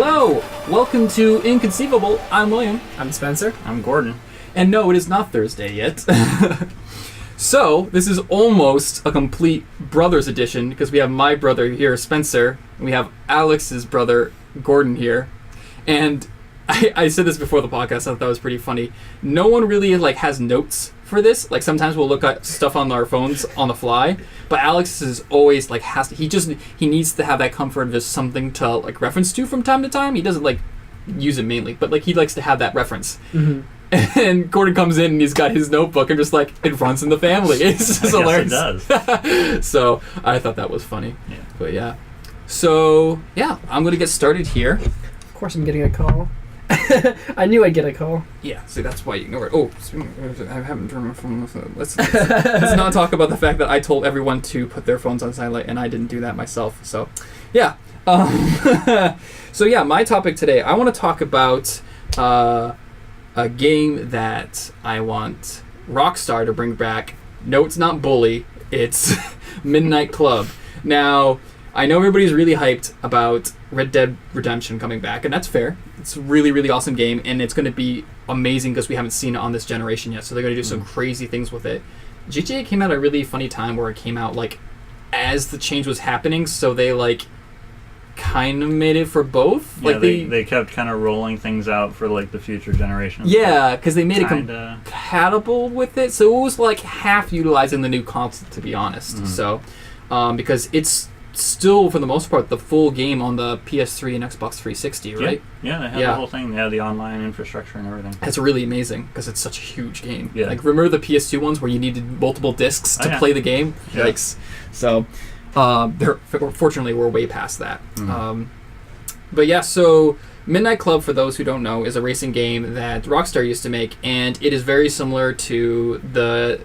Hello! Welcome to Inconceivable. I'm William. I'm Spencer. I'm Gordon. And no, it is not Thursday yet. So, this is almost a complete brothers edition because we have my brother here, Spencer, and we have Alex's brother, Gordon, here. And I said this before the podcast, I thought that was pretty funny. No one really has notes for this. Sometimes we'll look at stuff on our phones on the fly, but Alex is always he needs to have that comfort of just something to reference to from time to time. He doesn't use it mainly, but he likes to have that reference. Mm-hmm. And Gordon comes in and he's got his notebook and just it runs in the family. It's just hilarious. It does. So I thought that was funny. Yeah. But yeah. So yeah, I'm gonna get started here. Of course I'm getting a call. I knew I'd get a call. Yeah, see, that's why you ignore it. Oh, I haven't turned my phone off. Let's not talk about the fact that I told everyone to put their phones on silent and I didn't do that myself. So, yeah. So yeah, my topic today, I want to talk about a game that I want Rockstar to bring back. No, it's not Bully. It's Midnight Club. Now, I know everybody's really hyped about Red Dead Redemption coming back, and that's fair. It's a really, really awesome game, and it's going to be amazing because we haven't seen it on this generation yet, so they're going to do some crazy things with it. GTA came out at a really funny time where it came out, as the change was happening, so they, kind of made it for both. Yeah, they kept kind of rolling things out for, the future generations. Yeah, because they made it compatible with it, so it was, half utilizing the new console, to be honest. Mm-hmm. So, because it's still, for the most part, the full game on the PS3 and Xbox 360, right? Yeah, they have the whole thing. They have the online infrastructure and everything. That's really amazing because it's such a huge game. Yeah. Remember the PS2 ones where you needed multiple discs to play the game? Yeah. Yikes. So, fortunately, we're way past that. Mm-hmm. But yeah, so Midnight Club, for those who don't know, is a racing game that Rockstar used to make, and it is very similar to the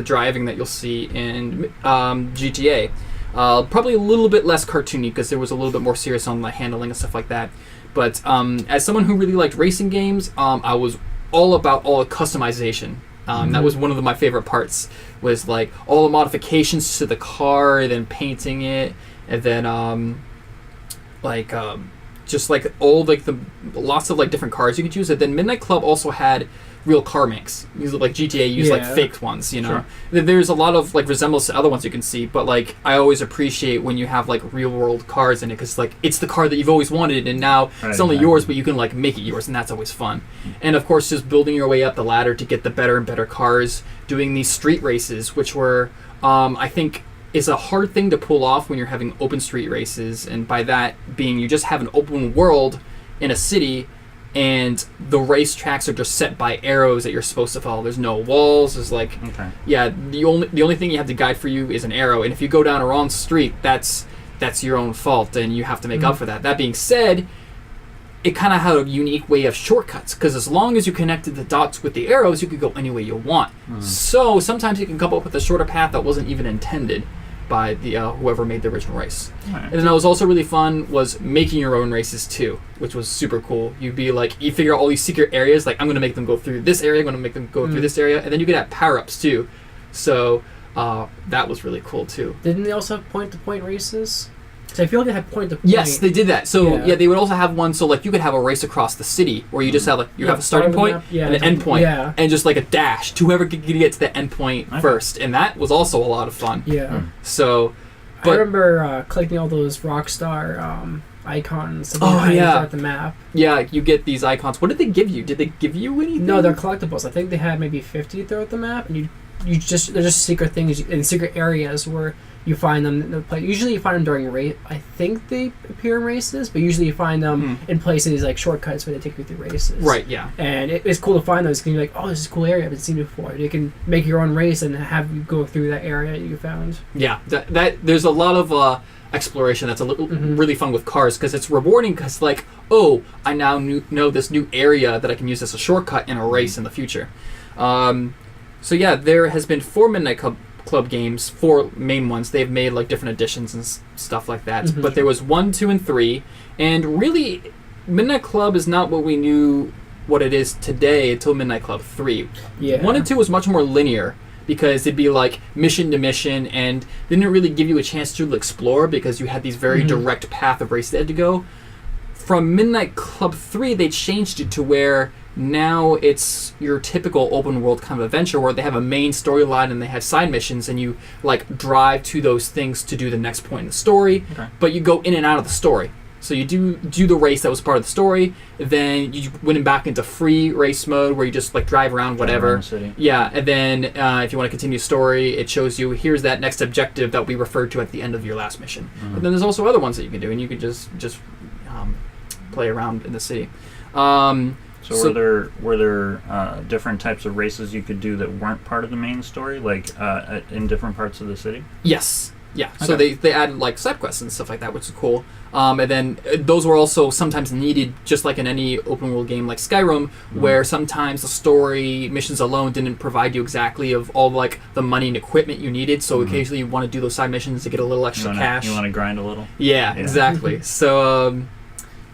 driving that you'll see in GTA. Probably a little bit less cartoony because there was a little bit more serious on the handling and stuff like that. But as someone who really liked racing games, I was all about all the customization. That was one of my favorite parts, was all the modifications to the car, and then painting it, and then just all the lots of different cars you could use. And then Midnight Club also had real car makes. These GTA use fake ones, you know. Sure. There's a lot of resemblance to other ones you can see, but I always appreciate when you have real world cars in it, because it's the car that you've always wanted, and now it's only yours, but you can make it yours, and that's always fun. And of course, just building your way up the ladder to get the better and better cars, doing these street races, which were I think is a hard thing to pull off when you're having open street races, and by that being you just have an open world in a city, and the racetracks are just set by arrows that you're supposed to follow. There's no walls. There's the only thing you have to guide for you is an arrow, and if you go down a wrong street, that's your own fault, and you have to make up for that. That being said, it kind of had a unique way of shortcuts, because as long as you connected the dots with the arrows, you could go any way you want. So sometimes you can come up with a shorter path that wasn't even intended by the whoever made the original race. Right. And then that was also really fun, was making your own races too, which was super cool. You'd be you figure out all these secret areas, I'm going to make them go through this area, I'm going to make them go through this area, and then you could have power-ups too. So that was really cool too. Didn't they also have point-to-point races? So I feel they had point-to-point. Yes, they did that. So yeah, they would also have one, so you could have a race across the city where you just have you have a starting point and an end point, and just a dash to whoever could get to the end point first, and that was also a lot of fun. Yeah. So, I remember collecting all those Rockstar icons at the map. Yeah, you get these icons. What did they give you? Did they give you anything? No, they're collectibles. I think they had maybe 50 throughout the map, and they're just secret things in secret areas where you find them. Usually you find them during a race. I think they appear in races, but usually you find them in places shortcuts where they take you through races. Right, yeah. And it's cool to find those because you're oh, this is a cool area I haven't seen before. You can make your own race and have you go through that area you found. Yeah, that there's a lot of exploration that's a little really fun with cars, because it's rewarding, because I now know this new area that I can use as a shortcut in a race in the future. So yeah, there has been 4 Midnight Club games, 4 main ones. They've made different editions and stuff like that. But there was 1, 2, and 3, and really, Midnight Club is not what we knew what it is today until Midnight Club 3. Yeah. 1 and 2 was much more linear, because it'd be mission to mission, and they didn't really give you a chance to explore, because you had these very direct path of race they had to go. from Midnight Club 3, they changed it to where now it's your typical open world kind of adventure where they have a main storyline and they have side missions, and you like drive to those things to do the next point in the story. Okay. But you go in and out of the story. So you do the race that was part of the story, then you went back into free race mode where you just like drive around whatever. the city. Yeah, and then if you want to continue story, it shows you here's that next objective that we referred to at the end of your last mission. Mhm. And then there's also other ones that you can do, and you can just play around in the city. So were there different types of races you could do that weren't part of the main story, like in different parts of the city? Yes. Yeah. Okay. So they added like side quests and stuff like that, which is cool. And then those were also sometimes needed, just like in any open world game like Skyrim, where sometimes the story missions alone didn't provide you exactly of all like the money and equipment you needed. So occasionally you want to do those side missions to get a little extra cash. You want to grind a little? Yeah. Exactly. So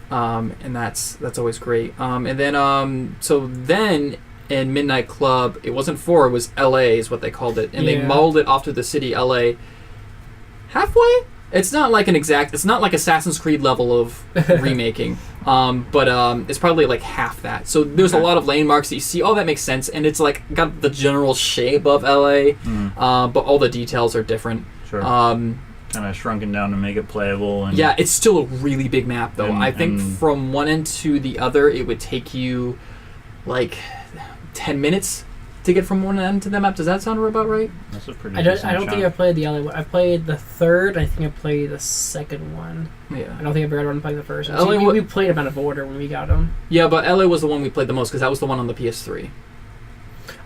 and that's always great. And then so then in Midnight Club, it wasn't 4, it was LA is what they called it, and they modeled it off to the city LA. Halfway? It's not like it's not like Assassin's Creed level of remaking, but it's probably like half that. So there's a lot of landmarks that you see. Oh, that makes sense, and it's like got the general shape of LA, but all the details are different. Sure. Kind of shrunken down to make it playable. And yeah, it's still a really big map, though. I think from one end to the other, it would take you like 10 minutes to get from one end to the map. Does that sound about right? That's a pretty. I don't think I played the LA one. I played the third. I think I played the second one. Yeah. I don't think I ever got to play the first one. LA We played them out of order when we got them. Yeah, but LA was the one we played the most because that was the one on the PS3.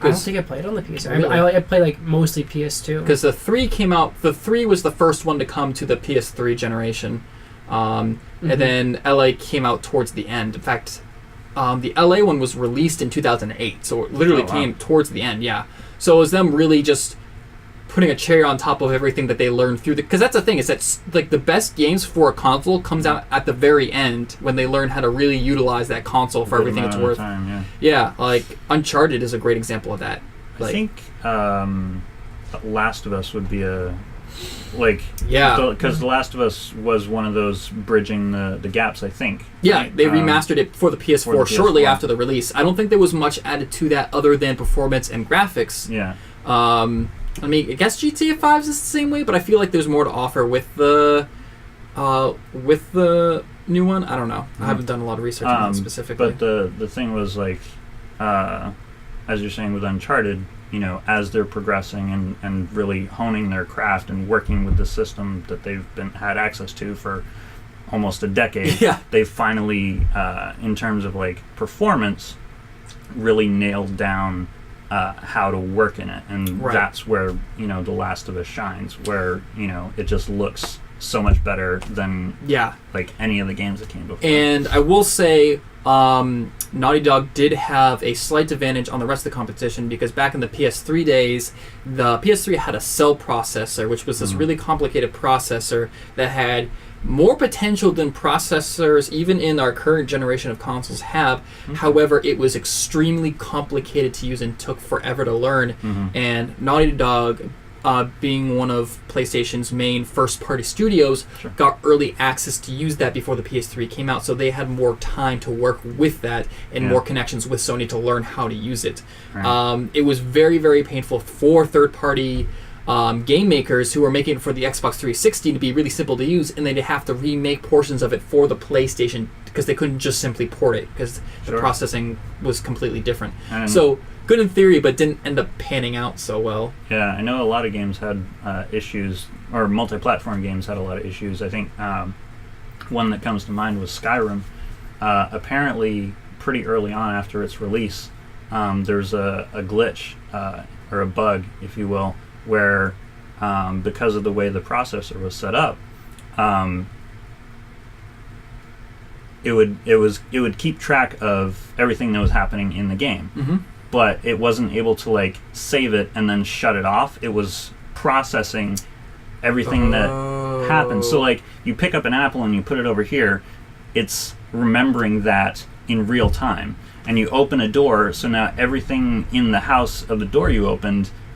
I don't think I played on the PS3. Really? I played like mostly PS2. Because the 3 came out. The 3 was the first one to come to the PS3 generation, and then LA came out towards the end. In fact, the LA one was released in 2008, so it literally came towards the end. Yeah, so it was them really just putting a cherry on top of everything that they learned through because that's the thing is that like the best games for a console comes out at the very end when they learn how to really utilize that console for everything it's worth. Yeah, like Uncharted is a great example of that. I think Last of Us would be a because The Last of Us was one of those bridging the gaps, I think. Yeah, right? they remastered it for the PS4 shortly after the release. I don't think there was much added to that other than performance and graphics. Yeah. I mean, I guess GTA 5 is the same way, but I feel like there's more to offer with the new one. I don't know. I haven't done a lot of research on that specifically. But the thing was like, as you're saying with Uncharted, you know, as they're progressing and really honing their craft and working with the system that they've had access to for almost a decade, they've finally, in terms of like performance, really nailed down how to work in it, and that's where, you know, The Last of Us shines, where, you know, it just looks so much better than like any of the games that came before. And I will say Naughty Dog did have a slight advantage on the rest of the competition because back in the PS3 days, the PS3 had a cell processor, which was this really complicated processor that had more potential than processors even in our current generation of consoles have. However, it was extremely complicated to use and took forever to learn. And Naughty Dog, being one of PlayStation's main first-party studios, got early access to use that before the PS3 came out, so they had more time to work with that and more connections with Sony to learn how to use it. It was very, very painful for third-party game makers who were making it for the Xbox 360 to be really simple to use, and they'd have to remake portions of it for the PlayStation because they couldn't just simply port it because the processing was completely different. So good in theory, but didn't end up panning out so well. Yeah, I know a lot of games had issues, or multi-platform games had a lot of issues. I think one that comes to mind was Skyrim. Apparently, pretty early on after its release, there's a glitch, or a bug, if you will, where because of the way the processor was set up, it would keep track of everything that was happening in the game, but it wasn't able to like save it and then shut it off. It was processing everything that happened. So like you pick up an apple and you put it over here, it's remembering that in real time. And you open a door, so now everything in the house of the door you opened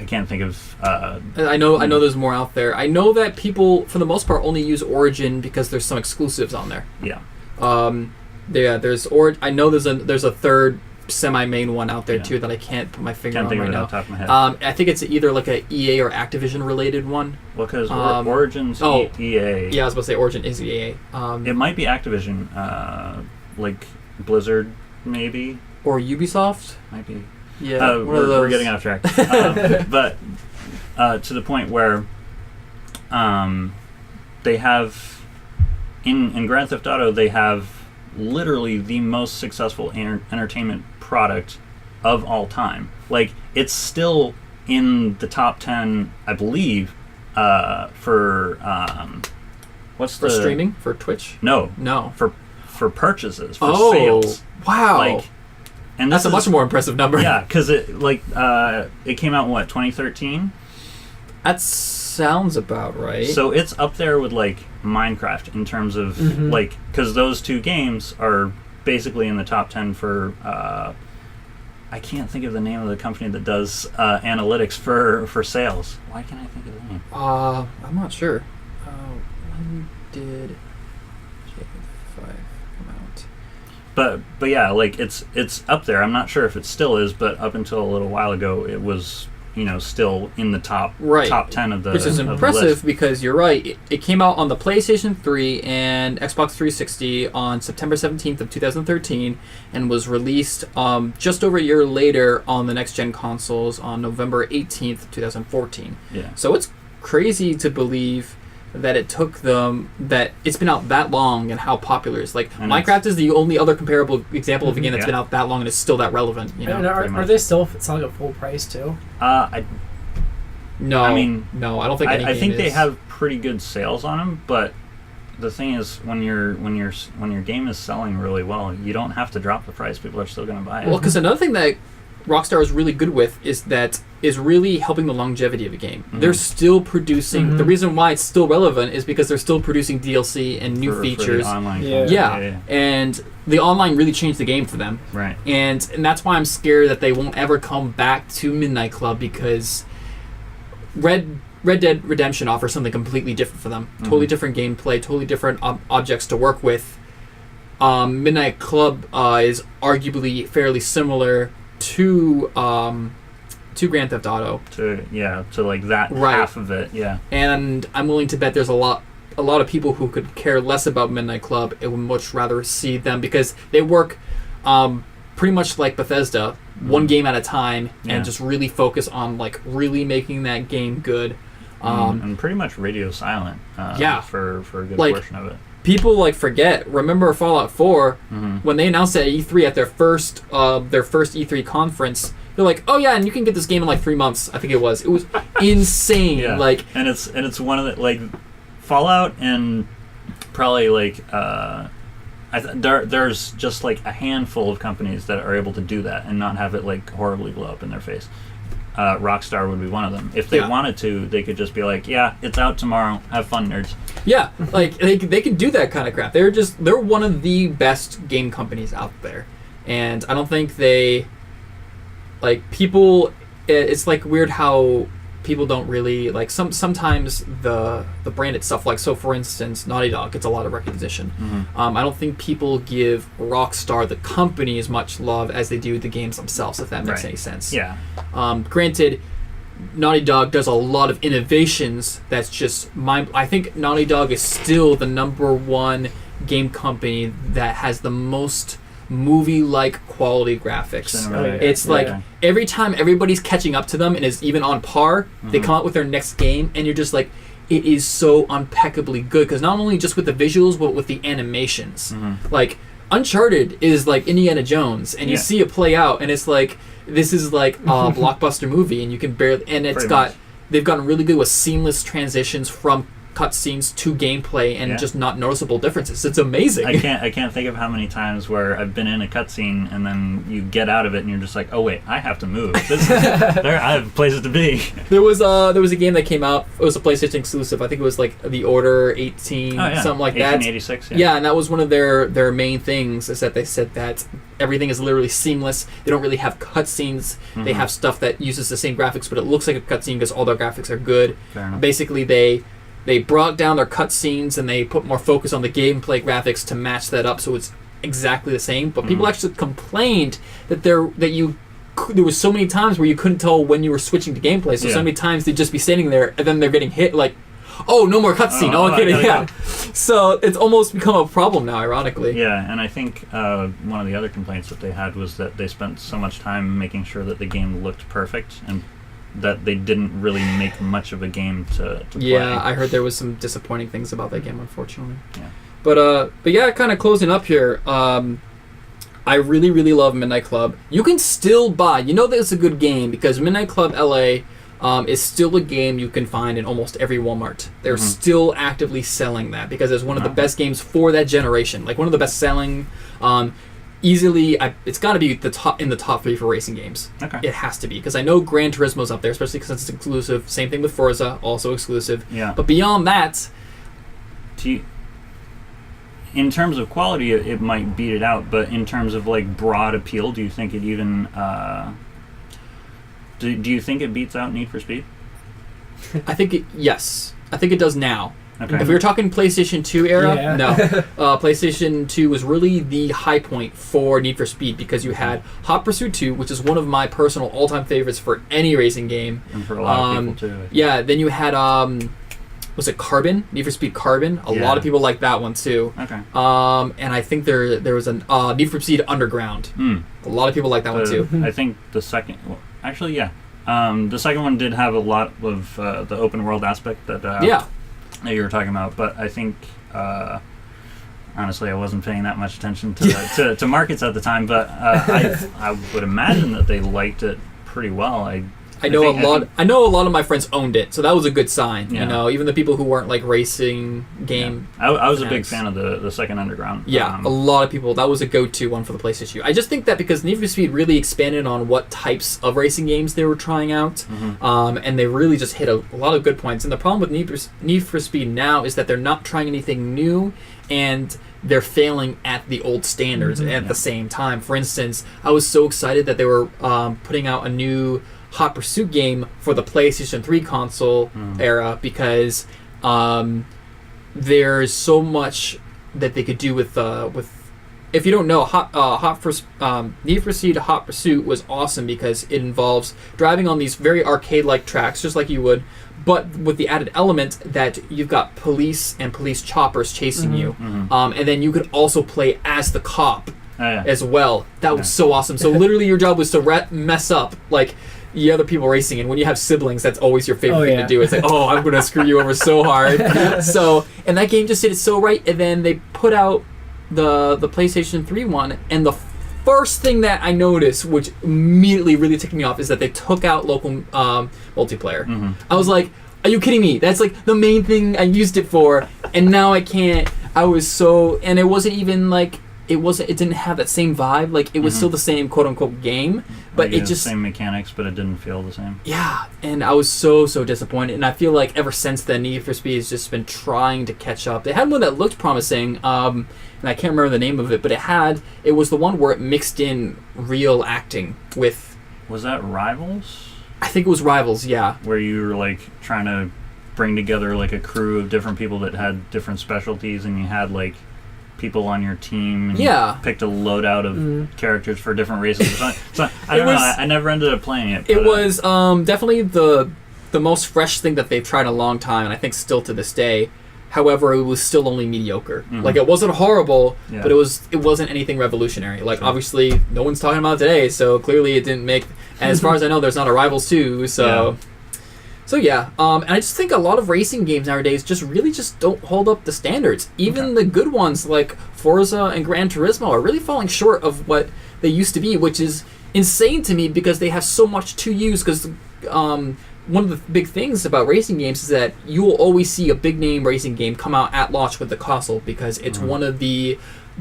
I can't think of. I know there's more out there. I know that people, for the most part, only use Origin because there's some exclusives on there. Yeah. I know there's a third semi-main one out there too that I can't put my finger on right now. Off the top of my head. I think it's either like a EA or Activision related one. Well, because Origin's EA. Yeah, I was about to say Origin is EA. It might be Activision, like Blizzard, maybe. Or Ubisoft. Might be. Yeah, we're getting off track. But to the point where they have in Grand Theft Auto, they have literally the most successful entertainment product of all time. Like, it's still in the top 10, I believe, for for streaming, for Twitch. No, for purchases, for sales. Wow! Like, and that's a much more impressive number. Yeah, because it came out in what, 2013? That sounds about right. So it's up there with like Minecraft in terms of like, because those two games are basically in the top 10 for I can't think of the name of the company that does analytics for sales. Why can't I think of the name? I'm not sure. When did J5 come out? But yeah, like it's up there. I'm not sure if it still is, but up until a little while ago, it was, still in the top 10 of the which is impressive because you're right. It came out on the PlayStation 3 and Xbox 360 on September 17th of 2013 and was released just over a year later on the next gen consoles on November 18th, 2014. Yeah. So it's crazy to believe that it took them, that it's been out that long and how popular it is. Like, and Minecraft is the only other comparable example of a game that's been out that long and is still that relevant. And are they still selling at full price too? No, I don't think. I think they have pretty good sales on them, but the thing is, when your game is selling really well, you don't have to drop the price. People are still going to buy it. Well, because another thing that Rockstar is really good with is really helping the longevity of a game. They're still producing. The reason why it's still relevant is because they're still producing DLC and new features. For the online yeah, and the online really changed the game for them. Right. And that's why I'm scared that they won't ever come back to Midnight Club, because Red Dead Redemption offers something completely different for them. Totally different gameplay, totally different objects to work with. Midnight Club is arguably fairly similar to Grand Theft Auto. To like that half of it, yeah. And I'm willing to bet there's a lot of people who could care less about Midnight Club and would much rather see them, because they work pretty much like Bethesda, one game at a time, and just really focus on like really making that game good. And pretty much radio silent for a good portion of it. People remember Fallout 4 when they announced it at E3 at their first E3 conference. They're like, oh yeah, and you can get this game in like 3 months. I think it was insane. Yeah. Like, and it's one of the, like, Fallout and probably like there's just like a handful of companies that are able to do that and not have it like horribly blow up in their face. Rockstar would be one of them. If they wanted to, they could just be like, yeah, it's out tomorrow. Have fun, nerds. Yeah, like they can do that kind of crap. They're one of the best game companies out there, and I don't think they people. It's like weird how people don't really like sometimes the brand itself. Like, so for instance, Naughty Dog gets a lot of recognition. I don't think people give Rockstar the company as much love as they do the games themselves, if that makes any sense. Yeah. Granted, Naughty Dog does a lot of innovations that's just I think Naughty Dog is still the #1 game company that has the most movie-like quality graphics. It's like every time everybody's catching up to them and is even on par, they come out with their next game, and you're just like, it is so impeccably good, because not only just with the visuals but with the animations. Like, Uncharted is like Indiana Jones, and you see it play out, and it's like, this is like a blockbuster movie, and you can barely, and they've gotten really good with seamless transitions from cutscenes to gameplay and just not noticeable differences. It's amazing. I can't think of how many times where I've been in a cutscene and then you get out of it and you're just like, oh wait, I have to move. I have places to be. There was a game that came out. It was a PlayStation exclusive. I think it was like the Order 18, something like that. 1886. Yeah, and that was one of their main things, is that they said that everything is literally seamless. They don't really have cutscenes. They have stuff that uses the same graphics, but it looks like a cutscene because all their graphics are good. Basically, they brought down their cutscenes and they put more focus on the gameplay graphics to match that up, so it's exactly the same. But people actually complained that there was so many times where you couldn't tell when you were switching to gameplay. So many times they'd just be standing there and then they're getting hit like, oh, no more cutscene. Yeah. So it's almost become a problem now, ironically. Yeah, and I think one of the other complaints that they had was that they spent so much time making sure that the game looked perfect and that they didn't really make much of a game to play. Yeah, I heard there was some disappointing things about that game, unfortunately. Yeah. But yeah, kind of closing up here, I really, really love Midnight Club. You can still buy, that it's a good game because Midnight Club LA is still a game you can find in almost every Walmart. They're still actively selling that because it's one of the best games for that generation. Like one of the best selling, easily, it's got to be in the top 3 for racing games. Okay. It has to be because I know Gran Turismo's up there, especially because it's exclusive. Same thing with Forza, also exclusive. Yeah. But beyond that, in terms of quality, it might beat it out. But in terms of like broad appeal, do you think it even? Do you think it beats out Need for Speed? Yes. I think it does now. Okay. If we were talking PlayStation 2 era, no. PlayStation 2 was really the high point for Need for Speed because you had Hot Pursuit 2, which is one of my personal all-time favorites for any racing game. And for a lot of people, too. Yeah, then you had, was it Carbon? Need for Speed Carbon? A lot of people like that one, too. Okay. And I think there was a Need for Speed Underground. A lot of people like that one, too. I think the second... Well, actually, yeah. The second one did have a lot of the open world aspect that you were talking about, but I think honestly I wasn't paying that much attention to markets at the time, but I would imagine that they liked it pretty well. I know a lot of my friends owned it, so that was a good sign. Yeah. Even the people who weren't like racing game. Yeah. I was a big fan of the second Underground. Yeah, a lot of people. That was a go-to one for the PlayStation 2. I just think that because Need for Speed really expanded on what types of racing games they were trying out, and they really just hit a lot of good points. And the problem with Need for Speed now is that they're not trying anything new, and they're failing at the old standards at the same time. For instance, I was so excited that they were putting out a new Hot Pursuit game for the PlayStation 3 console era because there's so much that they could do with if you don't know, Need for Speed Hot Pursuit was awesome because it involves driving on these very arcade-like tracks, just like you would, but with the added element that you've got police and police choppers chasing you, and then you could also play as the cop as well. That was so awesome. So literally your job was to mess up, like, the other people racing, and when you have siblings, that's always your favorite thing to do. It's like, oh, I'm going to screw you over so hard. So, and that game just did it so right, and then they put out the PlayStation 3 one, and the first thing that I noticed, which immediately really ticked me off, is that they took out local multiplayer. I was like, are you kidding me? That's like the main thing I used it for, and now I can't. And it wasn't even like, it didn't have that same vibe. Like, it was still the same quote-unquote game, but it just... same mechanics, but it didn't feel the same. Yeah, and I was so disappointed, and I feel like ever since then, Need for Speed has just been trying to catch up. They had one that looked promising, and I can't remember the name of it, but it was the one where it mixed in real acting with... Was that Rivals? I think it was Rivals, yeah. Where you were, like, trying to bring together, like, a crew of different people that had different specialties, and you had, like... people on your team and picked a loadout of characters for different races or something. So I don't know. I never ended up playing it. It was definitely the most fresh thing that they've tried in a long time, and I think still to this day. However, it was still only mediocre. Like, it wasn't horrible, but it wasn't anything revolutionary. Like, obviously, no one's talking about it today, so clearly it didn't make... And as far as I know, there's not a Rivals 2, so... Yeah. So yeah, and I just think a lot of racing games nowadays just don't hold up the standards. Even the good ones like Forza and Gran Turismo are really falling short of what they used to be, which is insane to me because they have so much to use. Because one of the big things about racing games is that you will always see a big name racing game come out at launch with the console because it's one of the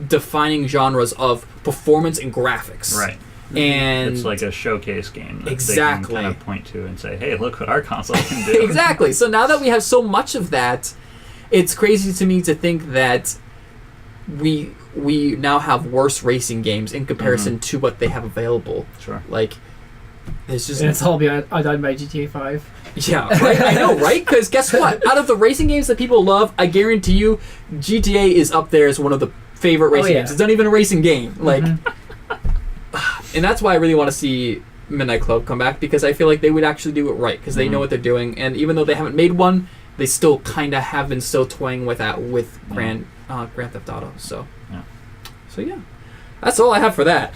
defining genres of performance and graphics. Right. And it's like a showcase game that exactly they can kind of point to and say, hey, look what our console can do. Exactly. So now that we have so much of that, it's crazy to me to think that we now have worse racing games in comparison to what they have available. Sure. Like, it's just... And it's all done by GTA 5. Yeah, right? I know, right? Because guess what? Out of the racing games that people love, I guarantee you, GTA is up there as one of the favorite racing games. It's not even a racing game. Like, and that's why I really want to see Midnight Club come back, because I feel like they would actually do it right, because they know what they're doing. And even though they haven't made one, they still kind of have been still toying with that with Grand Theft Auto. So yeah, that's all I have for that.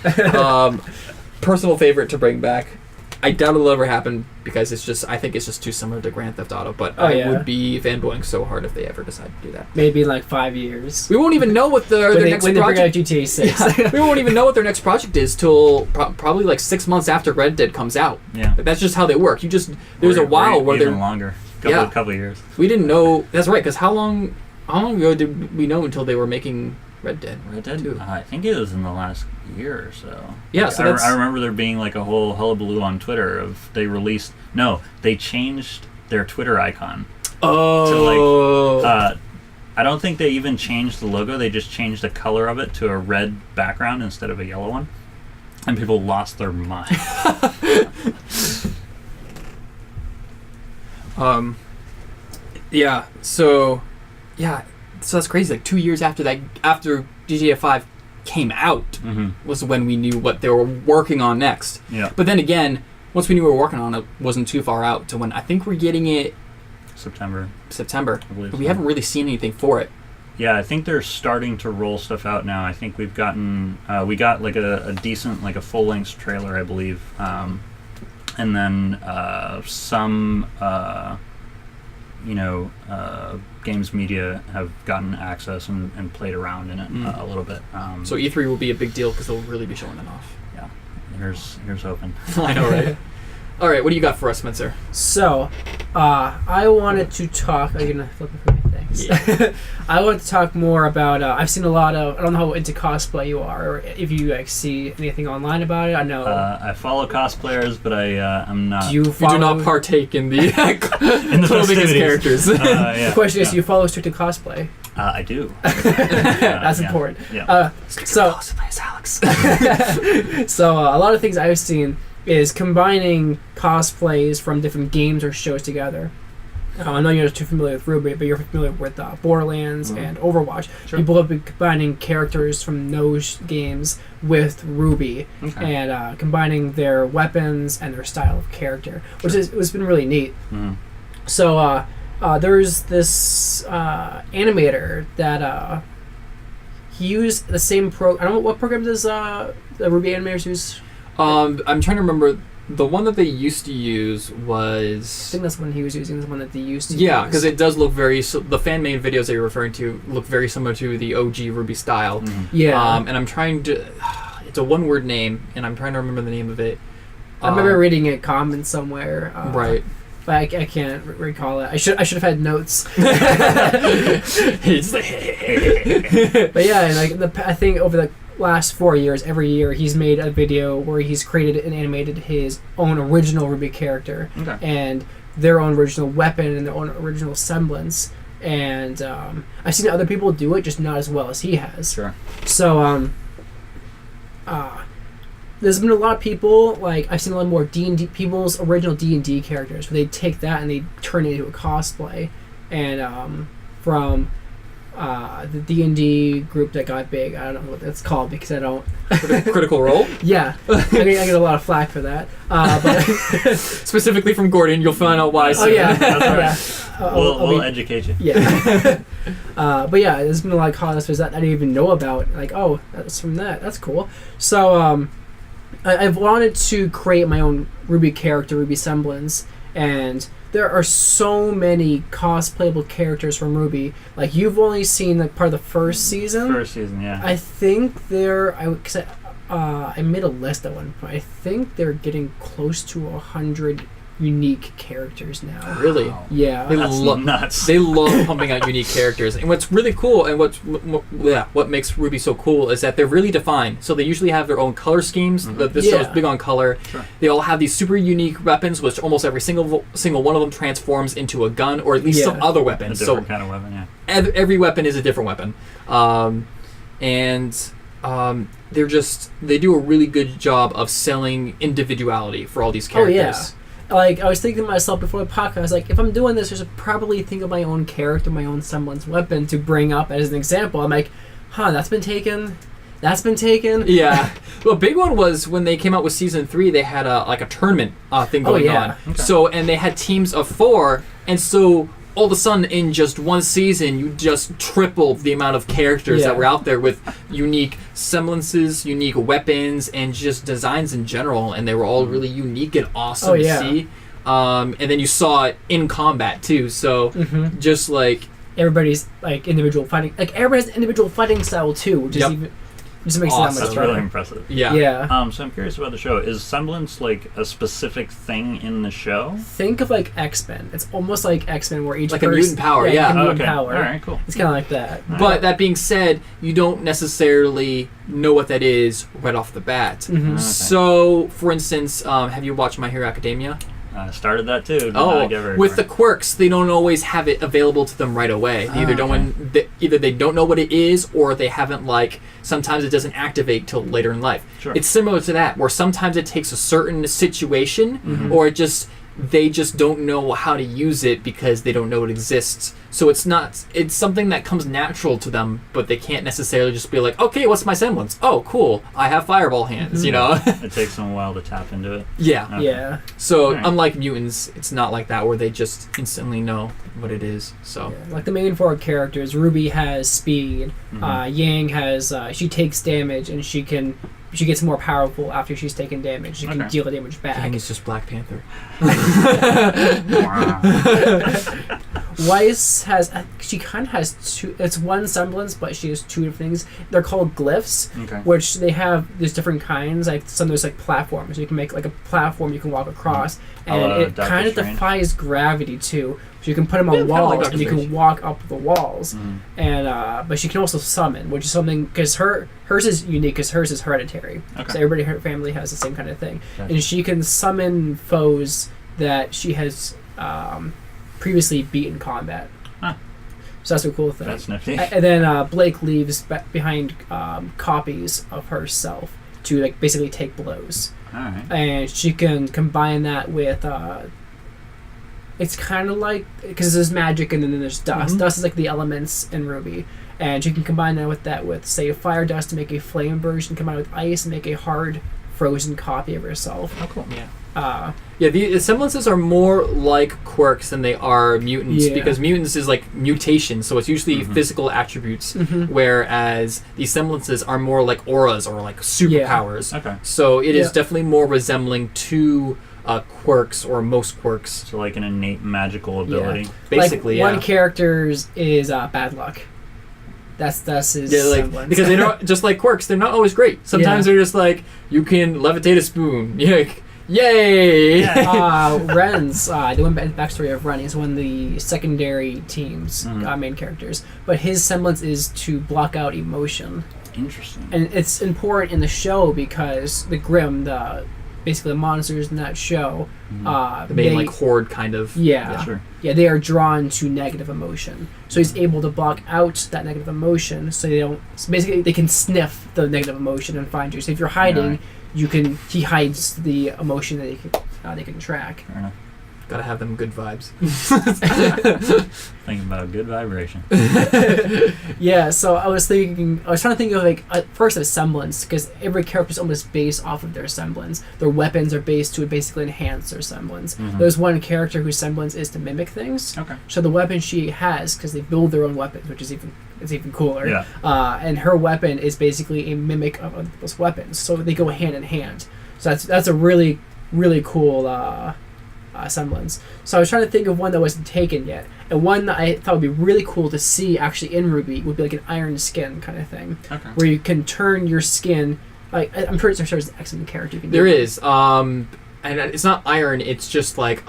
Personal favorite to bring back. I doubt it'll ever happen because I think it's just too similar to Grand Theft Auto. But I would be fanboying so hard if they ever decide to do that. Maybe in like 5 years. We won't even know what their next project. When they bring out GTA 6, we won't even know what their next project is till probably like 6 months after Red Dead comes out. Yeah, that's just how they work. There's a while where they're even longer. Couple of years. We didn't know. That's right. Because how long ago did we know until they were making Red Dead? Red Dead 2. I think it was in the last year or so. Yeah, like, so I remember there being like a whole hullabaloo on Twitter of they changed their Twitter icon. Oh. To like, I don't think they even changed the logo. They just changed the color of it to a red background instead of a yellow one, and people lost their mind. Yeah. So that's crazy. Like 2 years after GTA 5 came out was when we knew what they were working on next. Yeah. But then again, once we knew we were working on it, wasn't too far out to when I think we're getting it September. I believe but we haven't really seen anything for it. Yeah, I think they're starting to roll stuff out now. I think we've gotten we got like a decent, like a full length trailer, I believe, and then some games media have gotten access and played around in it a little bit. So E3 will be a big deal because they'll really be showing it off. Yeah, here's hoping. I know, right? All right, what do you got for us, Spencer? So, I wanted to talk. Are you gonna flip it for me? Thanks. Yeah. I wanted to talk more about. I've seen a lot of. I don't know how into cosplay you are, or if you see anything online about it. I know. I follow cosplayers, but I'm not. You do not partake in the in the clothing as characters. Yeah. The question is, do you follow strictly cosplay? I do. That's important. Yeah. So cosplays, Alex. So a lot of things I've seen is combining cosplays from different games or shows together. I know you're not too familiar with RWBY, but you're familiar with Borderlands and Overwatch. Sure. People have been combining characters from those games with RWBY and combining their weapons and their style of character, which has been really neat. So there's this animator that he used the same I don't know what program does the RWBY animators use. I'm trying to remember. The one that they used to use was... I think that's the one he was using, the one that they used to use. Yeah, because it does look very... the fan-made videos that you're referring to look very similar to the OG RWBY style. Yeah. And I'm trying to... It's a one-word name, and I'm trying to remember the name of it. I remember reading a comment somewhere. Right. But I can't recall it. I should have had notes. It's like... But yeah, like I think over the last 4 years, every year he's made a video where he's created and animated his own original RWBY character and their own original weapon and their own original semblance. And I've seen other people do it, just not as well as he has. Sure. So there's been a lot of people, like I've seen a lot more D&D people's original D&D characters where they take that and they turn it into a cosplay. And from the D&D group that got big, I don't know what that's called because I don't... Critical Role? Yeah. I get a lot of flack for that. But specifically from Gordon, you'll find out why. Oh yeah. That's right. We'll educate you. Yeah. But yeah, there's been a lot of cosplays that I didn't even know about. Like, oh, that's from that. That's cool. So I've wanted to create my own RWBY character, RWBY semblance, and there are so many cosplayable characters from RWBY. Like, you've only seen like part of the first season. First season, yeah. I think I made a list at one point. I think they're getting close to 100 unique characters now. Really? Wow. Yeah. That's nuts. They love pumping out unique characters, and what's really cool, and what makes RWBY so cool is that they're really defined. So they usually have their own color schemes. This show is big on color. Sure. They all have these super unique weapons, which almost every single one of them transforms into a gun or at least some other weapon. A different kind of weapon, yeah. Every weapon is a different weapon, they do a really good job of selling individuality for all these characters. Oh, yeah. Like, I was thinking to myself before the podcast, I was like, if I'm doing this, I should probably think of my own character, my own semblance weapon to bring up as an example. I'm like, that's been taken. That's been taken. Yeah. Well, a big one was when they came out with season 3, they had a tournament thing going on. Okay. So, and they had teams of 4, and so all of a sudden in just one season you just tripled the amount of characters that were out there with unique semblances, unique weapons, and just designs in general, and they were all really unique and awesome to see. And then you saw it in combat too, so just like everybody's like individual fighting, like everybody has individual fighting style too, which is even just makes it that much That's better. really impressive. Yeah. So I'm curious about the show. Is semblance like a specific thing in the show? Think of like X-Men. It's almost like X-Men where each like person, a mutant power. like a mutant Okay. power. All right. Cool. It's kind of like that. But that being said, you don't necessarily know what that is right off the bat. Okay. So, for instance, have you watched My Hero Academia? Started that too. Did not get very with far. the quirks, they don't always have it available to them right away. Either they don't know what it is, or they haven't sometimes it doesn't activate till later in life. Sure. It's similar to that, where sometimes it takes a certain situation, or they just don't know how to use it because they don't know it exists. So it's something that comes natural to them, but they can't necessarily just be like, okay, what's my semblance? Oh, cool, I have fireball hands, you know? It takes them a while to tap into it. Yeah. Okay. Yeah. So unlike mutants, it's not like that where they just instantly know what it is. So like the main 4 characters, RWBY has speed. Yang has she takes damage and she gets more powerful after she's taken damage. She can deal the damage back. Yang is just Black Panther. Weiss she kind of has 2. It's one semblance, but she has 2 different things. They're called glyphs, which there's different kinds. Like some there's like platforms. So you can make like a platform you can walk across, and it kind of defies gravity too. So you can put them on walls, and you can walk up the walls. And but she can also summon, which is something because hers is unique because hers is hereditary. So everybody in her family has the same kind of thing, and she can summon foes that she has previously beat in combat. So that's a cool thing. That's nifty. And then Blake leaves behind copies of herself to basically take blows. Alright. And she can combine that with it's kind of like, because there's magic and then there's dust. Dust is like the elements in RWBY. And you can combine that with say fire dust to make a flame version, combine it with ice and make a hard frozen copy of herself. Oh, cool. Yeah. The semblances are more like quirks than they are mutants, because mutants is like mutation, so it's usually physical attributes, whereas these semblances are more like auras or like superpowers. So it is definitely more resembling to quirks or most quirks. So like an innate magical ability. Basically, one character's is bad luck. That's his semblance. Because they don't, just like quirks, they're not always great. Sometimes they're just like, you can levitate a spoon. Yay! Ren's, the one backstory of Ren, is one of the secondary team's main characters. But his semblance is to block out emotion. Interesting. And it's important in the show because the Grimm, basically the monsters in that show, the main horde kind of. Yeah, they are drawn to negative emotion. So he's able to block out that negative emotion, so they don't. So basically, they can sniff the negative emotion and find you. So if you're hiding, he hides the emotion that they can track. Fair enough. Gotta have them good vibes. Thinking about a good vibration. Yeah, so I was trying to think of first a semblance, because every character is almost based off of their semblance. Their weapons are based to basically enhance their semblance. There's one character whose semblance is to mimic things. So the weapon she has, because they build their own weapons, which is even cooler. And her weapon is basically a mimic of other people's weapons, so they go hand in hand. So that's a really, really cool semblance. So I was trying to think of one that wasn't taken yet, and one that I thought would be really cool to see actually in RWBY would be like an iron skin kind of thing, where you can turn your skin. I'm pretty sure there's an X-Men character. There is. and it's not iron. It's just like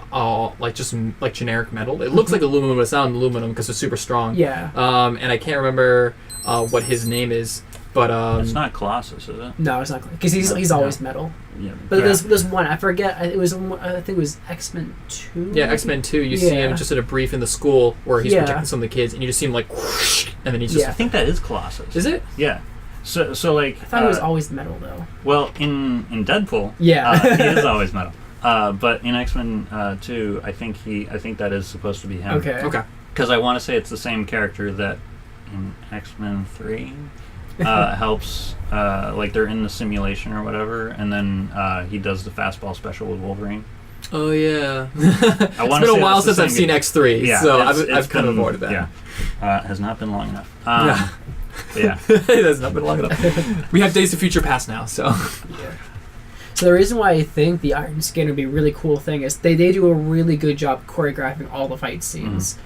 generic metal. It looks like aluminum, but it's not aluminum because it's super strong. Yeah. And I can't remember what his name is, but it's not Colossus, is it? No, it's not because he's always metal. Yeah. But there's one I forget. I think it was X-Men 2. Yeah, X-Men 2. You see him just at a brief in the school where he's protecting some of the kids, and you just see him like, whoosh, and then he's just. I think that is Colossus. Is it? Yeah. So like. I thought it was always metal though. Well, in Deadpool. Yeah. He is always metal. But in X-Men 2, I think that is supposed to be him. Okay. Because I want to say it's the same character that in X-Men 3 helps, like they're in the simulation or whatever, and then he does the fastball special with Wolverine. Oh yeah. It's been a while since I've seen X3, so I've kind of avoided that. Yeah. Has not been long enough. But yeah. It has not been long enough. We have Days of Future Past now, so. Yeah. So the reason why I think the Iron Skin would be a really cool thing is they do a really good job choreographing all the fight scenes.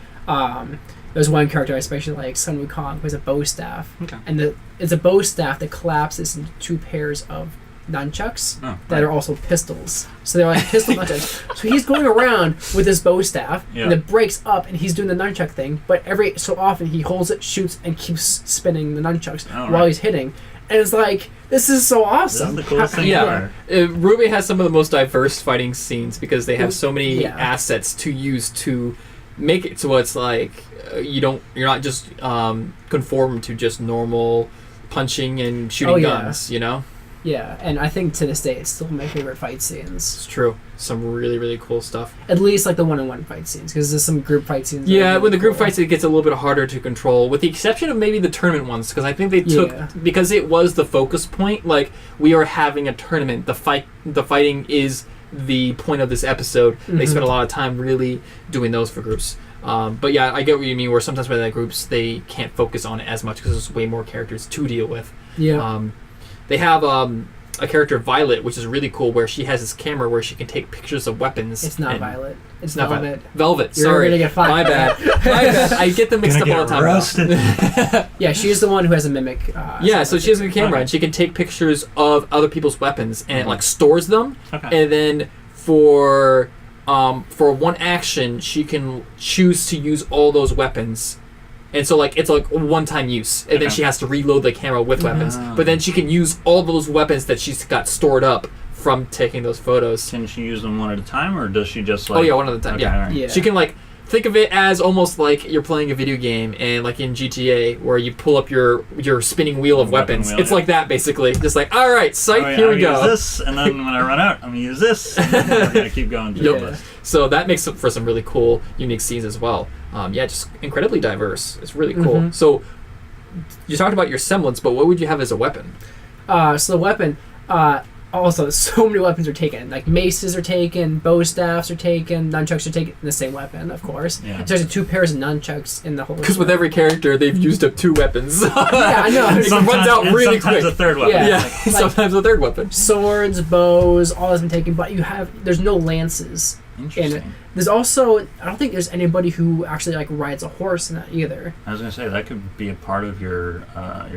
There's one character I especially like, Sun Wukong, who has a bow staff. Okay. And it's a bow staff that collapses into 2 pairs of nunchucks that are also pistols. So they're like pistol nunchucks. So he's going around with his bow staff, and it breaks up, and he's doing the nunchuck thing, but every so often he holds it, shoots, and keeps spinning the nunchucks while he's hitting. And it's like, this is so awesome. This is the coolest thing ever. RWBY has some of the most diverse fighting scenes because they have so many assets to use to make it so it's like you're not just conformed to just normal punching and shooting guns, you know? Yeah, and I think to this day it's still my favorite fight scenes. It's true. Some really, really cool stuff. At least like the one-on-one fight scenes, because there's some group fight scenes. Yeah, when the group fights, it gets a little bit harder to control, with the exception of maybe the tournament ones, because I think they took because it was the focus point. Like, we are having a tournament. The fighting is the point of this episode. They spent a lot of time really doing those for groups. But yeah, I get what you mean. Where sometimes by the groups they can't focus on it as much because there's way more characters to deal with. Yeah. They have a character, Violet, which is really cool, where she has this camera where she can take pictures of weapons. It's not Violet. It's not Velvet. Velvet. You're Sorry, gonna get fired. My bad. I get them mixed up all the time. Roasted. Yeah, she is the one who has a mimic. So she has a camera and she can take pictures of other people's weapons and it like stores them. Okay. And then for one action, she can choose to use all those weapons. And so, like, it's like one-time use. And then she has to reload the camera with weapons. But then she can use all those weapons that she's got stored up from taking those photos. Can she use them one at a time, or does she just, like... Oh, yeah, one at a time, Right. She can, like, think of it as almost like you're playing a video game, and like in GTA, where you pull up your spinning wheel of weapons. It's like that, basically. Just like, all right, sight, here we go. Use this, and then when I run out, I'm going to use this, and then we're going to keep going through this. So that makes for some really cool, unique scenes as well. Just incredibly diverse. It's really cool. So you talked about your semblance, but what would you have as a weapon? So the weapon, also so many weapons are taken. Like maces are taken, bow staffs are taken, nunchucks are taken. The same weapon, of course. Yeah. There's 2 pairs of nunchucks in the whole. Because with every character, they've used up 2 weapons. Yeah, I know. It runs out really quick. Sometimes a third weapon. Yeah. Sometimes a third weapon. Swords, bows, all has been taken, but there's no lances. Interesting. There's also, I don't think there's anybody who actually like rides a horse in that either. I was gonna say that could be a part of your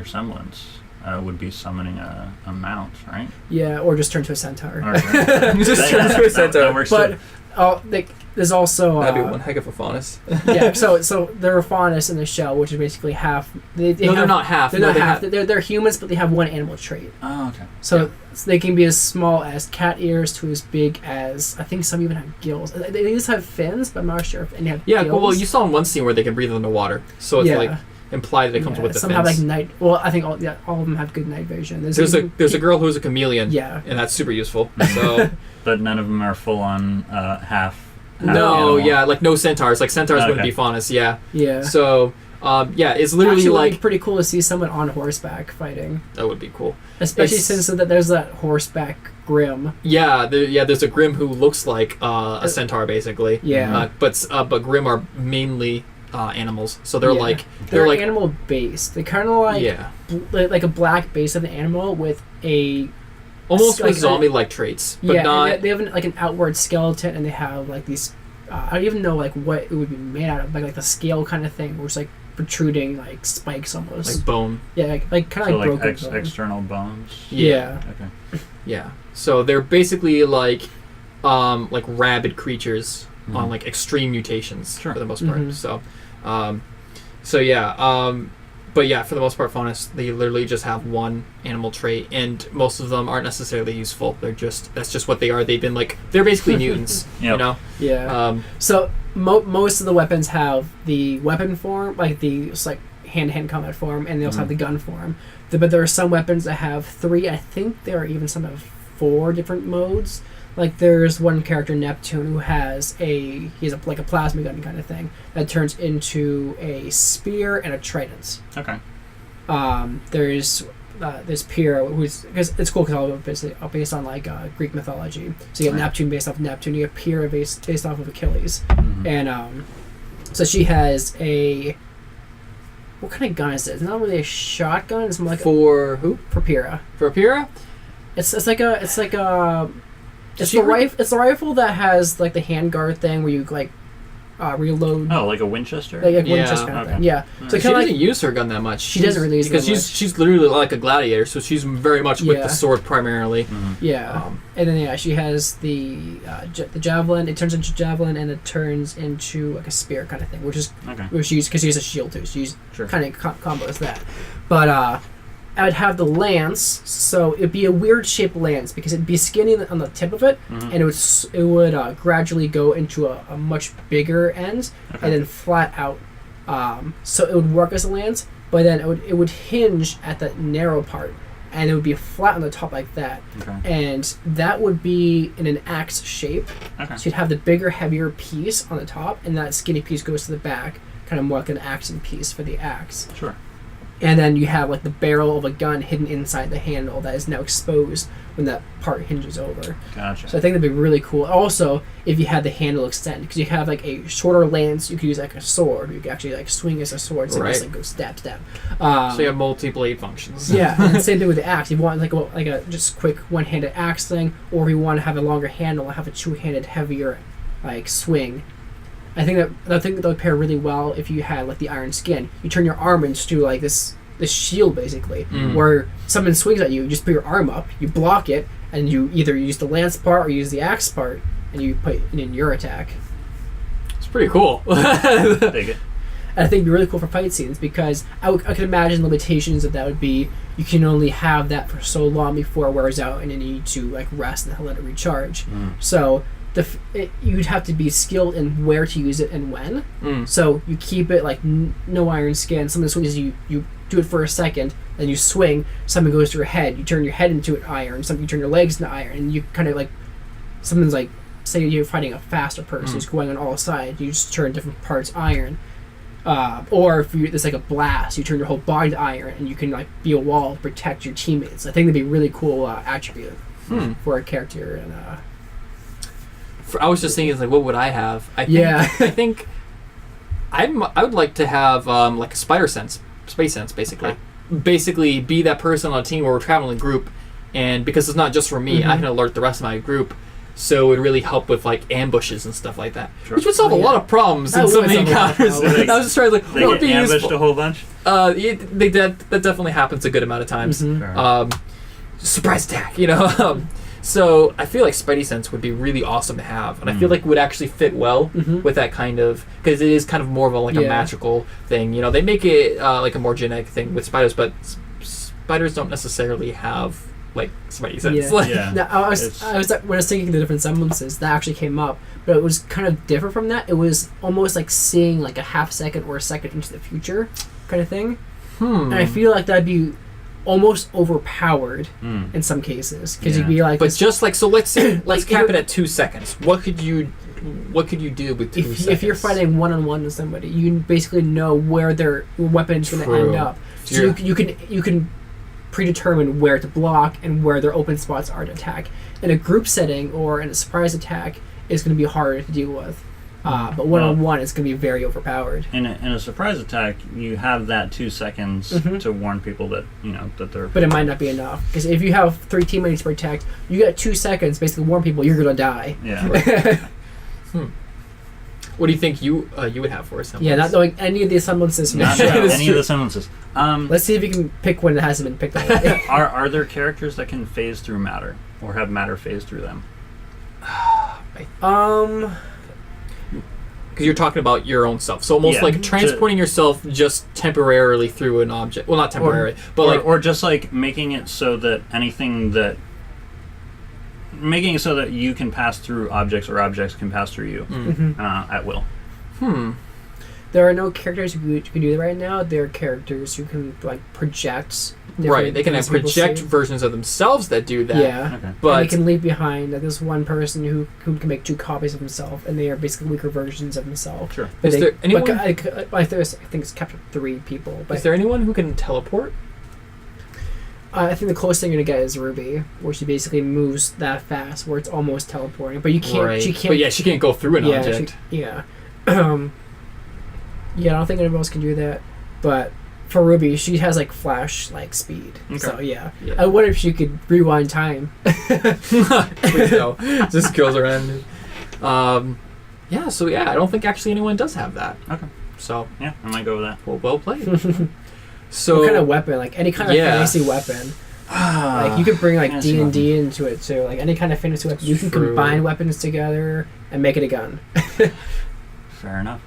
semblance. Would be summoning a mount, right? Yeah, or just turn to a centaur. Just turn to a centaur. That works but too. there's also that'd be one heck of a faunus. Yeah, so they're a faunus in the shell, which is basically half. They're not half. They're not half. They're humans, but they have one animal trait. Oh, okay. So they can be as small as cat ears to as big as, I think some even have gills. They just have fins, but I'm not sure if any have gills. Well, you saw in one scene where they can breathe underwater, so it's like implied that it comes with the some fins. have like night. Well, I think all of them have good night vision. There's a girl who's a chameleon. Yeah, and that's super useful. So, but none of them are full on half. No, like no centaurs. Like centaurs wouldn't be faunus. Yeah. So, it's literally actually, like it would be pretty cool to see someone on horseback fighting. That would be cool, especially since there's that horseback Grim. There's a Grim who looks like a centaur basically. Yeah. But Grim are mainly animals, so they're they're like animal based. They kind of like a black base of the animal with a almost like zombie-like traits, but not. They have an outward skeleton, and they have like these. I don't even know like what it would be made out of, like the scale kind of thing, where it's like protruding like spikes almost, like bone. Yeah, like kind of like broken external bones. Yeah. Okay. Yeah. So they're basically like like rabid creatures on like extreme mutations for the most part. So yeah. But yeah, for the most part, Faunus, they literally just have one animal trait, and most of them aren't necessarily useful. That's just what they are. They've been like, they're basically mutants, you know? Yeah. So most of the weapons have the weapon form, like the like hand-to-hand combat form, and they also have the gun form. But there are some weapons that have 3. I think there are even some that have 4 different modes. Like there's one character, Neptune, who has like a plasma gun kind of thing that turns into a spear and a trident. Okay. There's Pyrrha, because it's cool because all of it are based on like Greek mythology. So you have Neptune based off of Neptune, you have Pyrrha based off of Achilles, and so she has a, what kind of gun is it? It's not really a shotgun. It's more like for who? For Pyrrha. For Pyrrha? It's the rifle that has like the handguard thing where you like reload. Oh, like a Winchester? Like Winchester kind of thing. Yeah. So she doesn't use her gun that much. She doesn't really use it because she's literally like a gladiator, so she's very much with the sword primarily. Yeah. And then she has the javelin. It turns into javelin, and it turns into like a spear kind of thing, which is which she uses because she has a shield too. So she kind of combos that. But I would have the lance, so it'd be a weird shaped lance because it'd be skinny on the tip of it, and it would gradually go into a much bigger end, and then flat out. So it would work as a lance, but then it would hinge at the narrow part, and it would be flat on the top like that, and that would be in an axe shape. So you'd have the bigger, heavier piece on the top, and that skinny piece goes to the back, kind of more like an accent piece for the axe. Sure. And then you have like the barrel of a gun hidden inside the handle that is now exposed when that part hinges over. Gotcha. So I think that'd be really cool. Also, if you had the handle extend, because you have like a shorter lance, you could use like a sword. You could actually like swing as a sword, so just like go stab. So you have multi-blade functions. Yeah, and same thing with the axe. You want like a just quick one-handed axe thing, or if you want to have a longer handle, have a two-handed, heavier like swing. I think that would pair really well if you had like the iron skin. You turn your arm into like this shield basically, where someone swings at you. You just put your arm up, you block it, and you either use the lance part or use the axe part, and you put it in your attack. It's pretty cool. Take it. And I think it'd be really cool for fight scenes because I could imagine limitations that would be you can only have that for so long before it wears out, and you need to like rest and let it recharge. So. You'd have to be skilled in where to use it and when. So you keep it like no iron skin. Something swings you do it for a second, then you swing. Something goes to your head. You turn your head into an iron. Something you turn your legs into iron, and you kind of like something's like say you're fighting a faster person who's going on all sides. You just turn different parts iron. Or if there's like a blast, you turn your whole body to iron, and you can like be a wall to protect your teammates. I think that'd be a really cool attribute for a character and. I was just thinking, like, what would I have? I think I would like to have like a space sense, basically. Basically, be that person on a team where we're traveling in a group, and because it's not just for me, I can alert the rest of my group. So it would really help with like ambushes and stuff like that, which would solve a lot of problems in some of the encounters. I was just trying to like, they get ambushed a whole bunch. That definitely happens a good amount of times. Surprise attack, you know. So I feel like Spidey Sense would be really awesome to have, and I feel like it would actually fit well with that kind of, because it is kind of more of a magical thing. You know, they make it like a more genetic thing with spiders, but spiders don't necessarily have like Spidey Sense. Now, I was when I was thinking the different semblances that actually came up, but it was kind of different from that. It was almost like seeing like a half second or a second into the future kind of thing, and I feel like that'd be almost overpowered in some cases because you'd be like, but just like, so let's cap it at 2 seconds. What could you do with 2 seconds? If you're fighting one-on-one with somebody, you basically know where their weapon's going to end up, so you can predetermine where to block and where their open spots are to attack. In a group setting or in a surprise attack, it's going to be harder to deal with. But one-on-one, it's going to be very overpowered. In a surprise attack, you have that 2 seconds to warn people that that they're. But it might not be enough because if you have 3 teammates per attack, you got 2 seconds basically to warn people you're going to die. Yeah. What do you think you would have for a semblance? Yeah, not knowing any of the semblances. Not any of the semblances. Let's see if you can pick one that hasn't been picked already. Are there characters that can phase through matter or have matter phase through them? Because you're talking about your own self, so almost like transporting yourself just temporarily through an object. Well, not temporarily, but or just like making it so that you can pass through objects or objects can pass through you at will. There are no characters who can do that right now. There are characters who can like project. Right, they can have project versions of themselves that do that. Yeah, but and they can leave behind this one person who can make 2 copies of himself, and they are basically weaker versions of himself. Sure. But Is there anyone? I think it's kept 3 people. But is there anyone who can teleport? I think the closest thing you're gonna get is RWBY, where she basically moves that fast, where it's almost teleporting. But you can't. Right. She can't. But yeah, she can't go through an object. Yeah, I don't think anyone else can do that. But for RWBY, she has like flash like speed. Okay. So yeah. I wonder if she could rewind time. Please no. Just goes around. Yeah. So yeah, I don't think actually anyone does have that. Okay. So yeah, I might go with that. Well played. So what kind of weapon? Like any kind of fantasy weapon. Like you could bring like D&D into it too. Like any kind of fantasy weapon, you can combine weapons together and make it a gun. Fair enough.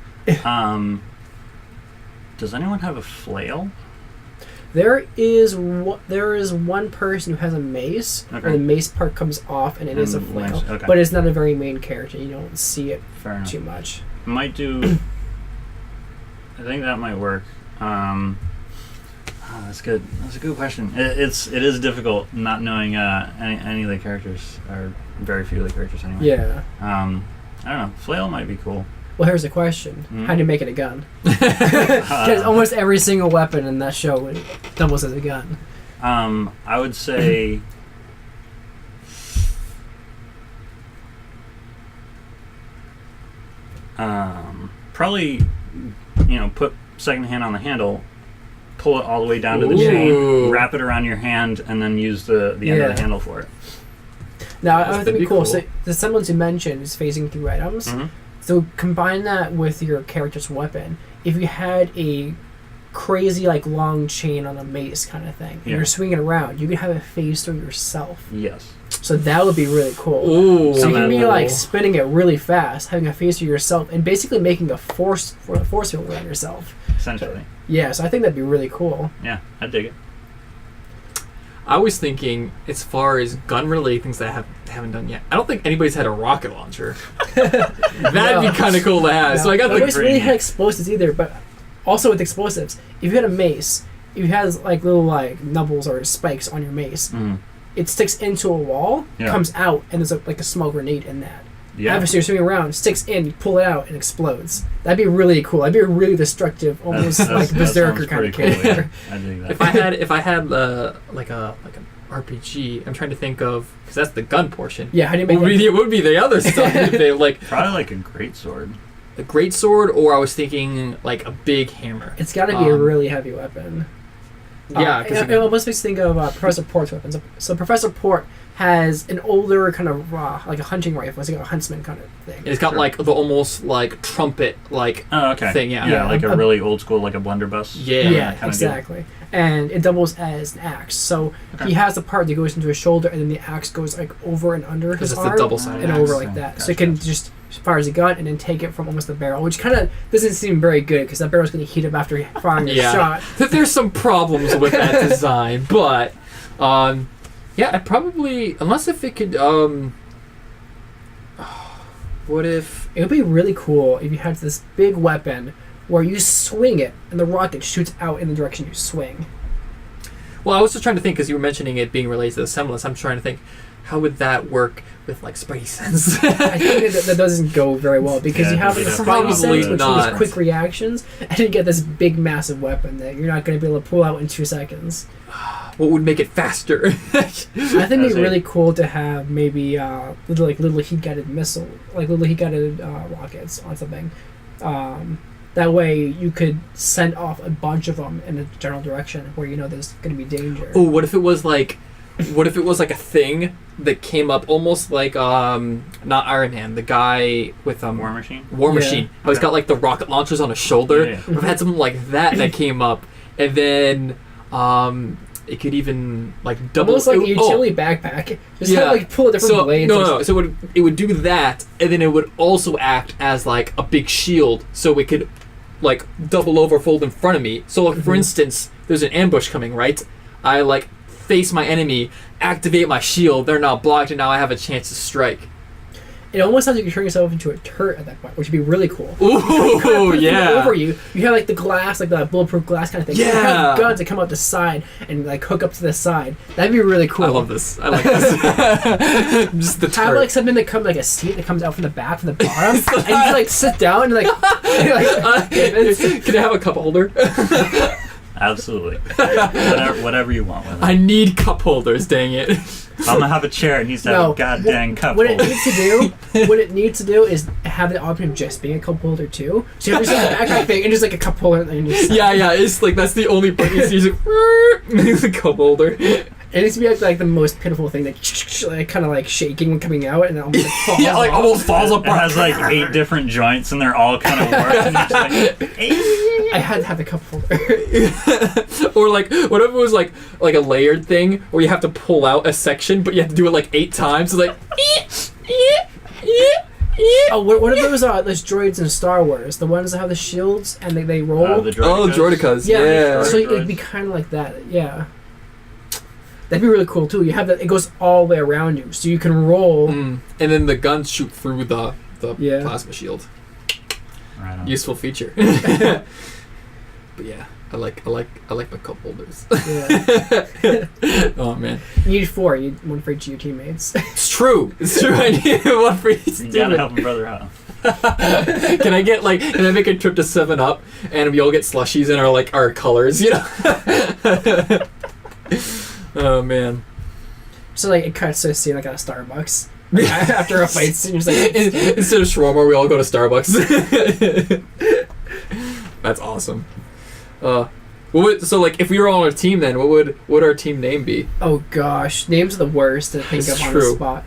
Does anyone have a flail? There is one person who has a mace, where the mace part comes off, and it is a flail. But it's not a very main character. You don't see it too much. Might do. I think that might work. That's good. That's a good question. It is difficult not knowing any of the characters, or very few of the characters anyway. Yeah. I don't know. Flail might be cool. Well, here's the question: how do you make it a gun? Because almost every single weapon in that show doubles as a gun. I would say. Probably, put second hand on the handle, pull it all the way down to the chain, wrap it around your hand, and then use the end of the handle for it. Now, I think it'd be cool. So the semblance you mentioned is phasing through items. So combine that with your character's weapon. If you had a crazy long chain on a mace kind of thing, and you're swinging around, you could have it phase through yourself. Yes. So that would be really cool. Ooh. So you can be spinning it really fast, having a phase through yourself, and basically making a force field around yourself. Essentially. So I think that'd be really cool. Yeah, I'd dig it. I was thinking, as far as gun-related things that I haven't done yet, I don't think anybody's had a rocket launcher. That'd be kind of cool to have. No. So I got nobody's really had explosives either, but also with explosives, if you had a mace, if you had little nubbles or spikes on your mace, it sticks into a wall, comes out, and there's a small grenade in that. Yeah. Obviously, you're swinging around, sticks in, you pull it out, and explodes. That'd be really cool. That'd be a really destructive, almost berserker kind of character. Yeah. I dig that. If I had like an RPG, I'm trying to think of, because that's the gun portion. Yeah, how do you make it? Would be the other stuff. They probably a great sword. A great sword, or I was thinking a big hammer. It's got to be a really heavy weapon. Yeah, because it almost makes me think of Professor Port's weapons. So Professor Port has an older kind of like a hunting rifle. It's like a huntsman kind of thing. It's got the almost trumpet thing. Yeah, like a really old school a blunderbuss. Yeah, exactly. And it doubles as an axe. So he has a part that goes into his shoulder, and then the axe goes over and under his arm, the double-sided and over like that. Gotcha. So it can just fire a gun and then take it from almost the barrel, which kind of doesn't seem very good because that barrel's going to heat up after firing a shot. There's some problems with that design, but I probably, unless if it could, what if... It would be really cool if you had this big weapon where you swing it and the rocket shoots out in the direction you swing. Well, I was just trying to think, because you were mentioning it being related to the semblance, I'm trying to think, how would that work with Spidey sense? I think that doesn't go very well because you have the Spidey sense, which is quick reactions, and you get this big, massive weapon that you're not going to be able to pull out in 2 seconds. What would make it faster? I think it'd be really cool to have maybe little heat-guided missile, little heat-guided rockets on something. That way you could send off a bunch of them in a general direction where there's going to be danger. Oh, what if it was a thing that came up almost like not Iron Man, the guy with War Machine? War Machine. How he's got the rocket launchers on his shoulder. Yeah. If it had something like that came up, and then It could even like double. Almost like a utility backpack. Just Yeah. like pull different blades. No. So it would do that, and then it would also act as like a big shield, so it could like double over, fold in front of me. So like, for instance, there's an ambush coming, right? I like face my enemy, activate my shield. They're not blocked, and now I have a chance to strike. It almost sounds like you turn yourself into a turret at that point, which would be really cool. Ooh, yeah. Over you have like the glass, like the bulletproof glass kind of thing. Yeah. You have guns that come out the side and like hook up to the side. That'd be really cool. I love this. I like this. Just the turret. Have like something that comes like a seat that comes out from the back, from the bottom, and you like sit down and like. Can I have a cup holder? Absolutely. Whatever you want. I need cup holders. Dang it. I'm gonna have a chair. It needs to have a goddamn cup What holder. what it needs to do is have the option of just being a cup holder too. So you have just like a backpack thing and just like a cup holder. And Yeah. It's like that's the only part. It's like a cup holder. It needs to be like the most pitiful thing, like kind of like shaking when coming out, and it almost like falls. Yeah, like off. almost falls It apart. has like 8 different joints, and they're all kind of working. I had to have the cup holder. Or like what if it was like a layered thing where you have to pull out a section, but you have to do it like 8 times. So like. Oh, what are those droids in Star Wars? The ones that have the shields and they roll. The droidicas. Droidicas. Yeah. Yeah. So it'd be kind of like that. Yeah. That'd be really cool too. You have that; it goes all the way around you, so you can roll. And then the guns shoot through the Yeah. plasma shield. Right on. Useful feature. But yeah, I like my cup holders. Yeah. Oh man, You need 4. You need 1 for each of your teammates. it's true. I need one for each You gotta team. help a brother out. Can I make a trip to 7-Up and we all get slushies in our colors? You know. Oh man. So like it cuts to a scene like at a Starbucks after a fight scene. You're just like, Instead of shawarma, we all go to Starbucks. That's awesome. So like if we were all on a team, then what would our team name be? oh gosh, names are the worst to think It's of true. on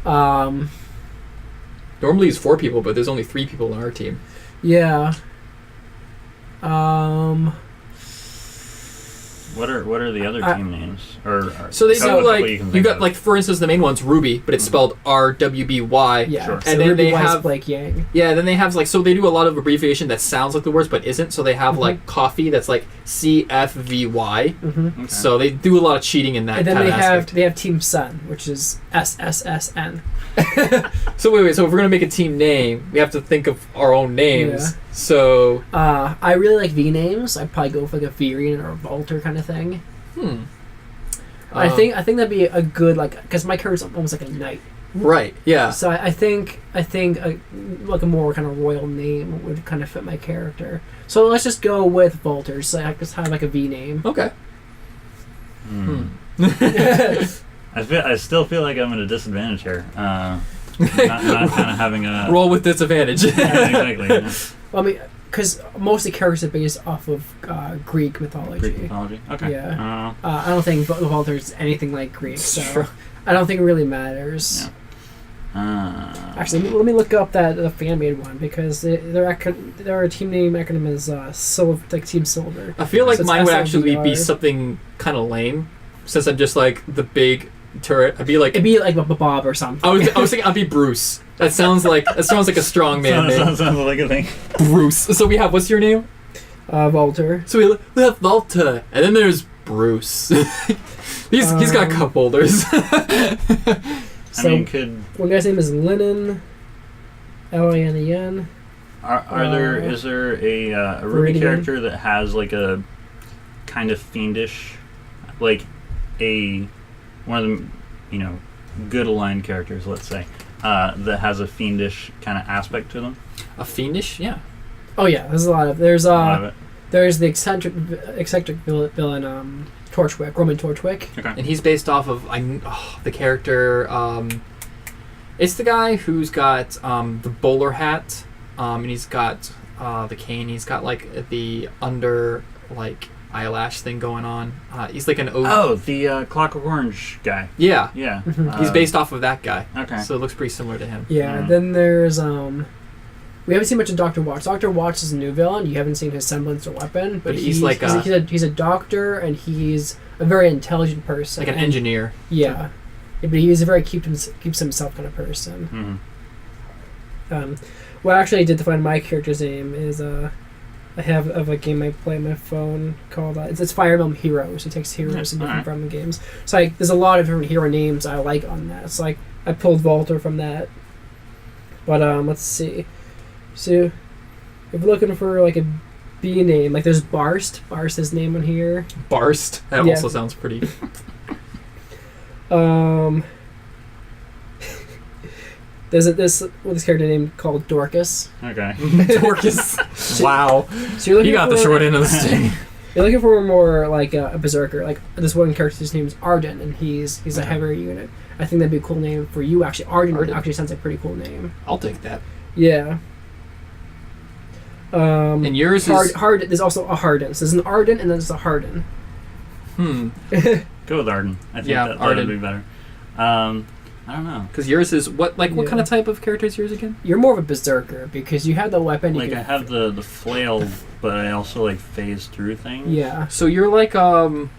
the spot. Normally it's 4 people, but there's only 3 people on our team. Yeah. What are the other team names? Or So they do couple like you can you think got of. like, for instance, the main one's RWBY, but it's spelled RWBY. Yeah. Sure. So And then they RWBY is have- Blake Yang. Yeah, then they have like, so they do a lot of abbreviation that sounds like the words but isn't. So they have like coffee that's like CFVY. Mm-hmm. Okay. So they do a lot of cheating in that And then kind they of have aspect. Team Sun, which is SSSN. So wait. So if we're gonna make a team name, we have to think of our own names. Yeah. So I really like V names. I'd probably go for like a Varian or a Volter kind of thing. I think that'd be a good because my character's almost like a knight. Right. Yeah. So I think like a more kind of royal name would kind of fit my character. So let's just go with Volter. So I just have like a V name. Okay. I still feel like I'm at a disadvantage here. Not kind of having a Roll with disadvantage. Yeah, exactly. Yeah. Well, I mean, because most of the characters are based off of Greek mythology. Greek mythology. Okay. Yeah. I don't think Volter's anything like Greek, so Sure. I don't think it really matters. Yeah. Actually, let me look up the fan made one because their team name acronym is Team Silver. I feel like So it's mine would actually be SLVR. something kind of lame, since I'm just like the big turret. I'd be like, It'd be like Bob or something. I was thinking I'd be Bruce. That sounds like a strong man name. Sounds like a thing. Bruce. So we have, what's your name? Volter. So we have Volta, and then there's Bruce. he's got cup holders. So I mean, could one guy's name is Linen. Linen. is there a RWBY Viridian. character that has like a kind of fiendish, like one of the good aligned characters, let's say, that has a fiendish kind of aspect to them? A fiendish, yeah. Oh yeah, there's a lot of there's A lot of it. there's the eccentric villain Torchwick, Roman Torchwick. Okay. And he's based off of the character. It's the guy who's got the bowler hat, and he's got the cane. He's got like the under eyelash thing going on. He's like an the Clockwork Orange guy. Yeah. Yeah. Mhm. He's based off of that guy. Okay. So it looks pretty similar to him. Yeah. Mm. Then there's We haven't seen much of Dr. Watts. Dr. Watts is a new villain. You haven't seen his semblance or weapon, but he's a doctor, and he's a very intelligent person, like an engineer. Yeah, but he's a very keeps himself kind of person. What actually I did to find my character's name is I have a game I play on my phone called it's Fire Emblem Heroes. It takes heroes in different Fire Emblem games. So there's a lot of different hero names I like on that. So I pulled Walter from that. But let's see. So if we're looking for like a B name, like there's Barst. Barst's name on here. Barst. That also sounds pretty. There's this character name called Dorcas. Okay. Dorcas. Wow. So you got the short end of the stick. You're looking for more like a berserker. Like this one character's name is Arden, and he's a heavier unit. I think that'd be a cool name for you. Actually, Arden actually sounds like a pretty cool name. I'll take that. Yeah. And yours is Hard. There's also a Harden. So there's an Arden, and then there's a Harden. Go with Arden. I think that would be better. I don't know. Because yours is what kind of type of character is yours again? You're more of a berserker because you have the weapon. Like I have the flail, but I also like phase through things. Yeah. So you're like the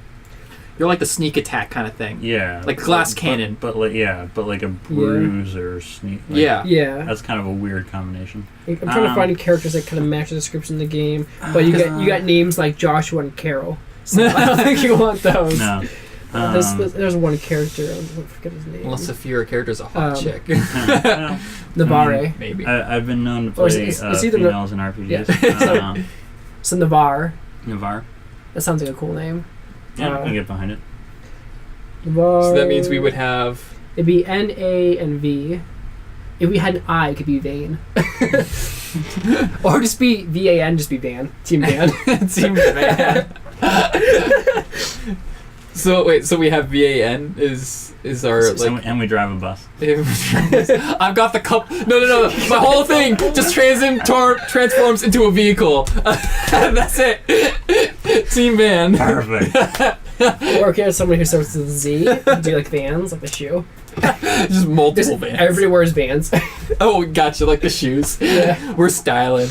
sneak attack kind of thing. Yeah. Like glass cannon. But like a bruise or sneak. Like, yeah. That's kind of a weird combination. I'm trying to find characters that kind of match the description of the game, but you got names like Joshua and Carol. So I don't think you want those. No. There's one character. I forget his name. Unless if your character's a hot chick. Navarre. Maybe. I've been known to play females in RPGs. Yeah. So Navarre. Navarre. That sounds like a cool name. Yeah, I can get behind it. Navarre. So that means we would have... It'd be N-A and V. If we had an I, it could be Vane. Or just be V-A-N, just be Van. Team Van. Team Van. So we have VAN is our and we drive a bus. I've got the cup. No. My whole thing just transforms into a vehicle. That's it. Team Van. Perfect. Or if you have somebody who starts with Z, do like Vans, like the shoe. Just multiple Vans. Everybody wears Vans. Oh, gotcha. Like the shoes. Yeah. We're styling.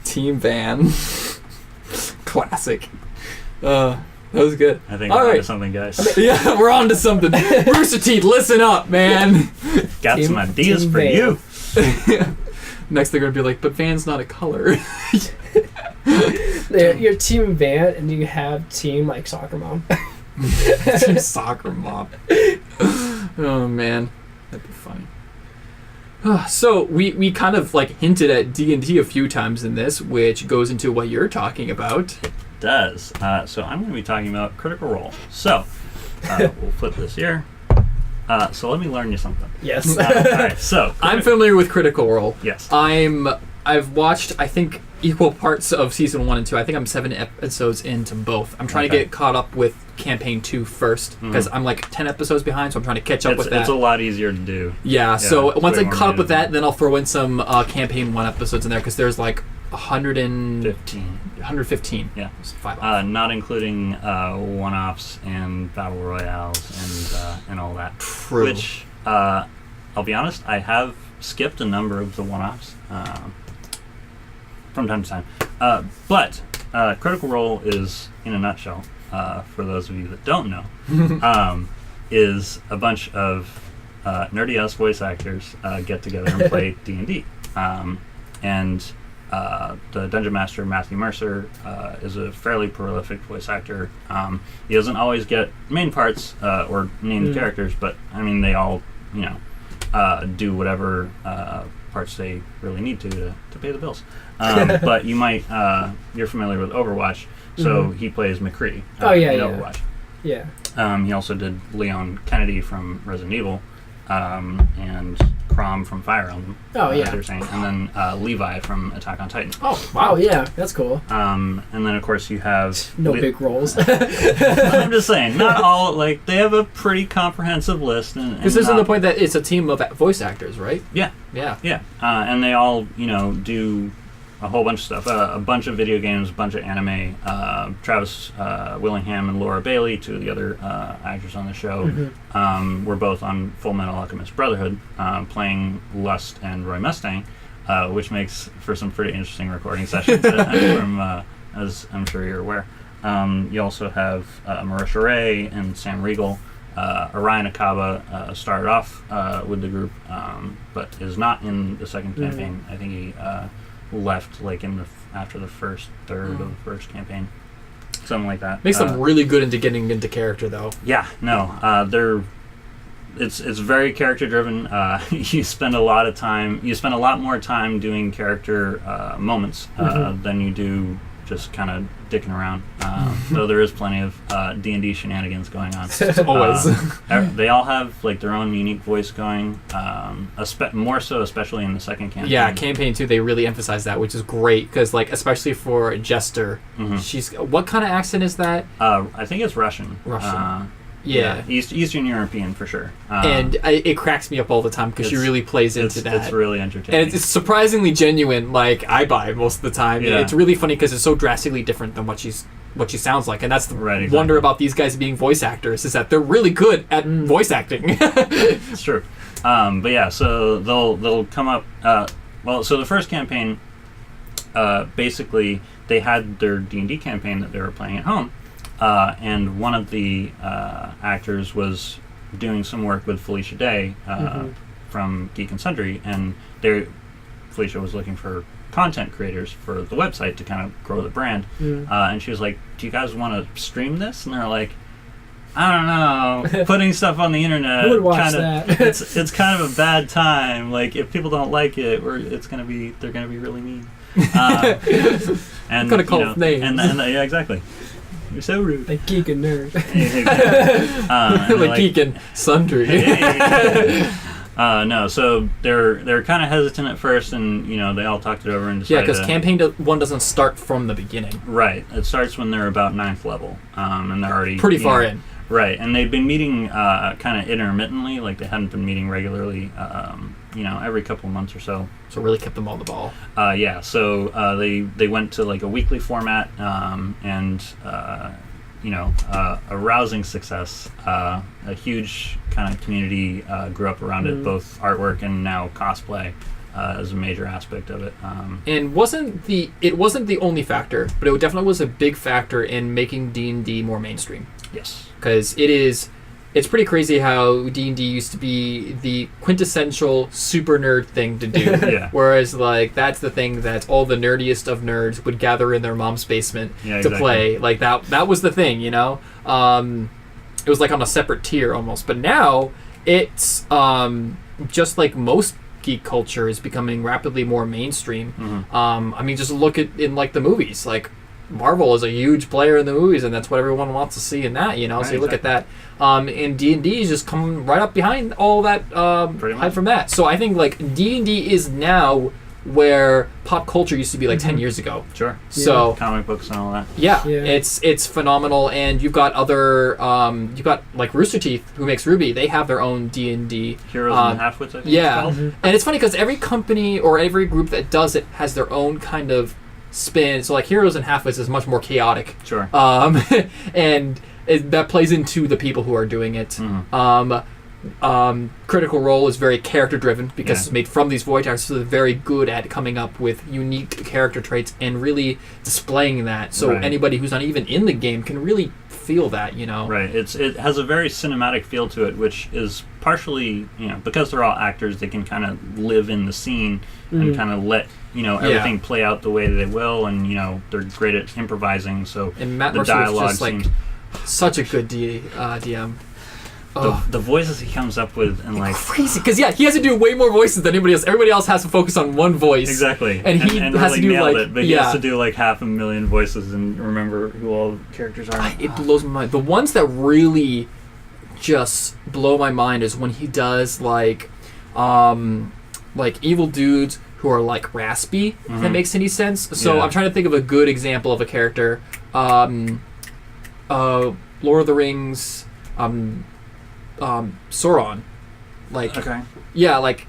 Team Van. Classic. That was good. I think we're on to something, guys. Yeah, we're on to something. Rooster Teeth, listen up, man. Got some ideas for you. Next they're going to be like, but Van's not a color. You're Team Van, and you have Team, like, Soccer Mom. Team Soccer Mom. Oh, man. That'd be funny. So, we kind of, like, hinted at D&D a few times in this, which goes into what you're talking about. Does. So I'm going to be talking about Critical Role. So we'll flip this here. So let me learn you something. Yes. All right. So I'm familiar with Critical Role. Yes. I've watched, I think, equal parts of season 1 and 2. I think I'm 7 episodes into both. I'm trying to get caught up with campaign 2 first because I'm like 10 episodes behind, so I'm trying to catch up with that. It's a lot easier to do. Yeah. So once I caught up with that, then I'll throw in some campaign 1 episodes in there because there's like 115. Yeah. 5 not including one-offs and battle royales and all that. True. Which I'll be honest, I have skipped a number of the one-offs from time to time. But Critical Role is, in a nutshell, for those of you that don't know, is a bunch of nerdy-ass voice actors get together and play D&D. And the Dungeon Master, Matthew Mercer, is a fairly prolific voice actor. He doesn't always get main parts or named characters, but I mean they all, do whatever parts they really need to pay the bills. But you're familiar with Overwatch, so he plays McCree in Overwatch. Yeah. He also did Leon Kennedy from Resident Evil, and Crom from Fire Emblem. Oh, yeah. They were saying. And then Levi from Attack on Titan. Oh, wow, yeah. That's cool. And then, of course, you have... big roles. I'm just saying, not all... Like, they have a pretty comprehensive list. Because isn't the point that it's a team of voice actors, right? Yeah. Yeah. Yeah. And they all, do a whole bunch of stuff. A bunch of video games, a bunch of anime. Travis Willingham and Laura Bailey, two of the other actors on the show, were both on Full Metal Alchemist Brotherhood, playing Lust and Roy Mustang. which makes for some pretty interesting recording sessions. From as I'm sure you're aware. You also have Marisha Ray and Sam Riegel. Orion Akaba started off with the group, but is not in the second campaign. I think he left like after the first third of the first campaign, something like that. Makes them really good into getting into character, though. Yeah, no, it's very character driven. You spend a lot more time doing character moments than you do just kind of dicking around. Though there is plenty of D&D shenanigans going on. Always. They all have like their own unique voice going. More so, especially in the second campaign. Yeah, campaign 2, they really emphasize that, which is great because, like, especially for Jester, she's what kind of accent is that? I think it's Russian. Yeah. Eastern European for sure. And it cracks me up all the time because she really plays into that. It's really entertaining. And it's surprisingly genuine, like I buy most of the time. Yeah. It's really funny because it's so drastically different than what she sounds like. And that's the wonder about these guys being voice actors, is that they're really good at voice acting. It's true. But yeah, so they'll come up... so the first campaign, basically, they had their D&D campaign that they were playing at home. And one of the actors was doing some work with Felicia Day from Geek and Sundry, and Felicia was looking for content creators for the website to kind of grow the brand. And she was like, "Do you guys want to stream this?" And they're like, "I don't know, putting stuff on the internet. Who would watch that? It's kind of a bad time. Like if people don't like it, they're gonna be really mean." And I'm gonna call names. And yeah, exactly. You're so rude. Like Geek and Nerd. Like Geek and Sundry. No, so they're kind of hesitant at first, and they all talked it over and decided. Yeah, because campaign 1 doesn't start from the beginning. Right, it starts when they're about 9th level, and they're already pretty far in. Right, and they've been meeting kind of intermittently, like they hadn't been meeting regularly, every couple of months or so. So really kept them on the ball. Yeah, so they went to like a weekly format, and a rousing success. A huge kind of community grew up around it, both artwork and now cosplay as a major aspect of it. And it wasn't the only factor, but it definitely was a big factor in making D&D more mainstream. Yes. Because it's pretty crazy how D&D used to be the quintessential super nerd thing to do. Yeah. Whereas, like, that's the thing that all the nerdiest of nerds would gather in their mom's basement to play. Like, that was the thing, It was, like, on a separate tier almost. But now, it's just like most geek culture is becoming rapidly more mainstream. I mean, just look at in, like, the movies. Like, Marvel is a huge player in the movies, and that's what everyone wants to see in that, Right, so you look at that. And D&D is just coming right up behind all that hype from that. So I think like D&D is now where pop culture used to be like 10 years ago. Sure. So comic books and all that. Yeah. It's phenomenal, and you've got other you've got like Rooster Teeth, who makes RWBY. They have their own D&D. Heroes and Halfwits, I think. Yeah. And it's funny because every company or every group that does it has their own kind of spin. So like Heroes and Halfwits is much more chaotic. Sure. And that plays into the people who are doing it. Critical Role is very character driven because it's made from these voice actors, so they're very good at coming up with unique character traits and really displaying that. So anybody who's not even in the game can really feel that, Right. It has a very cinematic feel to it, which is partially, because they're all actors, they can kind of live in the scene and kind of let everything play out the way they will, and they're great at improvising. So and Matt the Mercer dialogue is just like such a good DM. The voices he comes up with and like crazy because he has to do way more voices than anybody else. Everybody else has to focus on one voice. Exactly, and he and has really to do nailed like it, but he has to do like 500,000 voices and remember who all the characters are. It blows my mind. The ones that really just blow my mind is when he does like evil dudes who are like raspy. If that makes any sense. So I'm trying to think of a good example of a character. Lord of the Rings. Sauron, like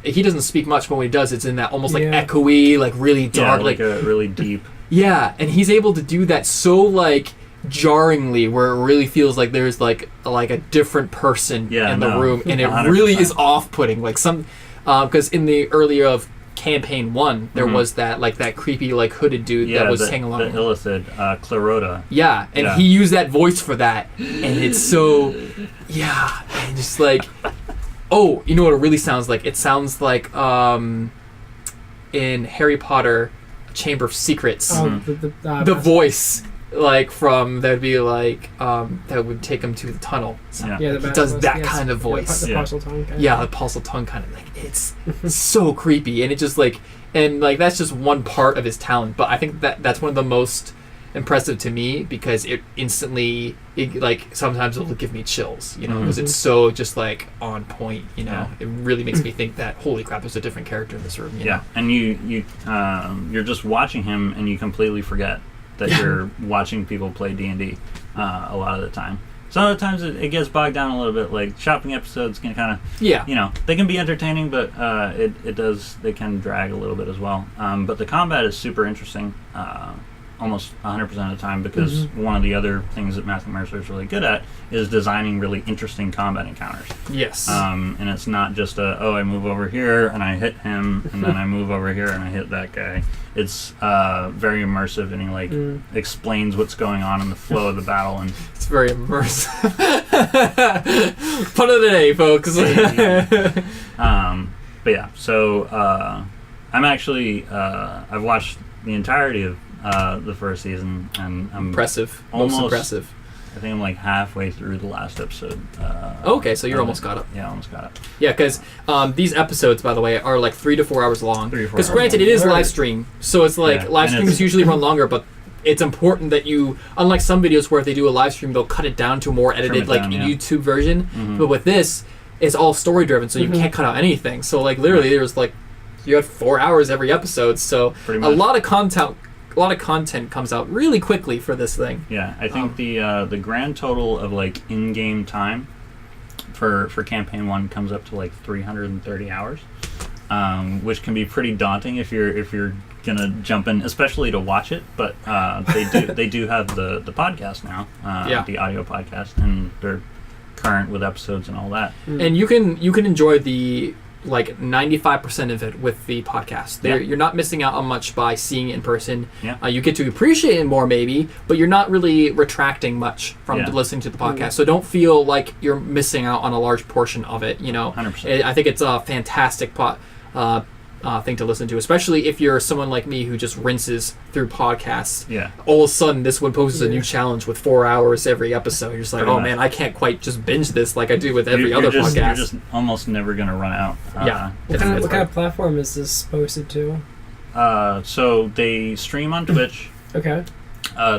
he doesn't speak much, but when he does, it's in that almost like echoey, like really dark, like a really deep. Yeah, and he's able to do that so like jarringly, where it really feels like there's like a different person in the room, and it 100%. Really is off-putting. Like some, because in the earlier of campaign 1, there was that like that creepy like hooded dude that was hanging along. The Illithid, Clarota. Yeah, and he used that voice for that, and it's so, and just like, oh, you know what it really sounds like? It sounds like in Harry Potter, Chamber of Secrets, the voice. Like from that would be like that would take him to the tunnel. So he does that kind of voice. The parcel tongue. The parcel tongue kind of like it's so creepy, and it just like that's just one part of his talent. But I think that's one of the most impressive to me because it instantly like sometimes it'll give me chills, you know, because it's so just like on point. You know, it really makes me think that holy crap, there's a different character in this room. You know? And you're just watching him and you completely forget that you're watching people play D&D a lot of the time. Some of the times it gets bogged down a little bit. Like shopping episodes can kind of, you know, they can be entertaining, but they can drag a little bit as well. But the combat is super interesting almost 100% of the time because one of the other things that Matthew Mercer is really good at is designing really interesting combat encounters. Yes. And it's not just I move over here and I hit him and then I move over here and I hit that guy. It's very immersive and he like explains what's going on in the flow of the battle, and it's very immersive. Pun of the day, folks. But yeah, so I'm actually I've watched the entirety of the first season, and I'm most impressive. I think I'm like halfway through the last episode. Okay, so you're almost caught up. Yeah, almost caught up. Yeah, because these episodes, by the way, are like 3 to 4 hours long. Because granted, it is live stream, so it's like live streams usually run longer, but it's important that you, unlike some videos where if they do a live stream, they'll cut it down to a more edited YouTube version. But with this, it's all story driven, so you can't cut out anything. So like literally, there's like you have 4 hours every episode, so a lot of content. A lot of content comes out really quickly for this thing. Yeah, I think the grand total of like in-game time for campaign 1 comes up to like 330 hours, which can be pretty daunting if you're gonna jump in, especially to watch it. But they do have the podcast now, the audio podcast, and they're current with episodes and all that. And you can enjoy the like 95% of it with the podcast. You're not missing out on much by seeing it in person. You get to appreciate it more maybe, but you're not really retracting much from listening to the podcast. So don't feel like you're missing out on a large portion of it, you know. 100%. I think it's a fantastic thing to listen to, especially if you're someone like me who just rinses through podcasts. All of a sudden this one poses a new challenge with 4 hours every episode. You're just like, man, I can't quite just binge this like I do with every other podcast. You're just almost never going to run out. What kind of platform is this posted to? So they stream on Twitch. Okay.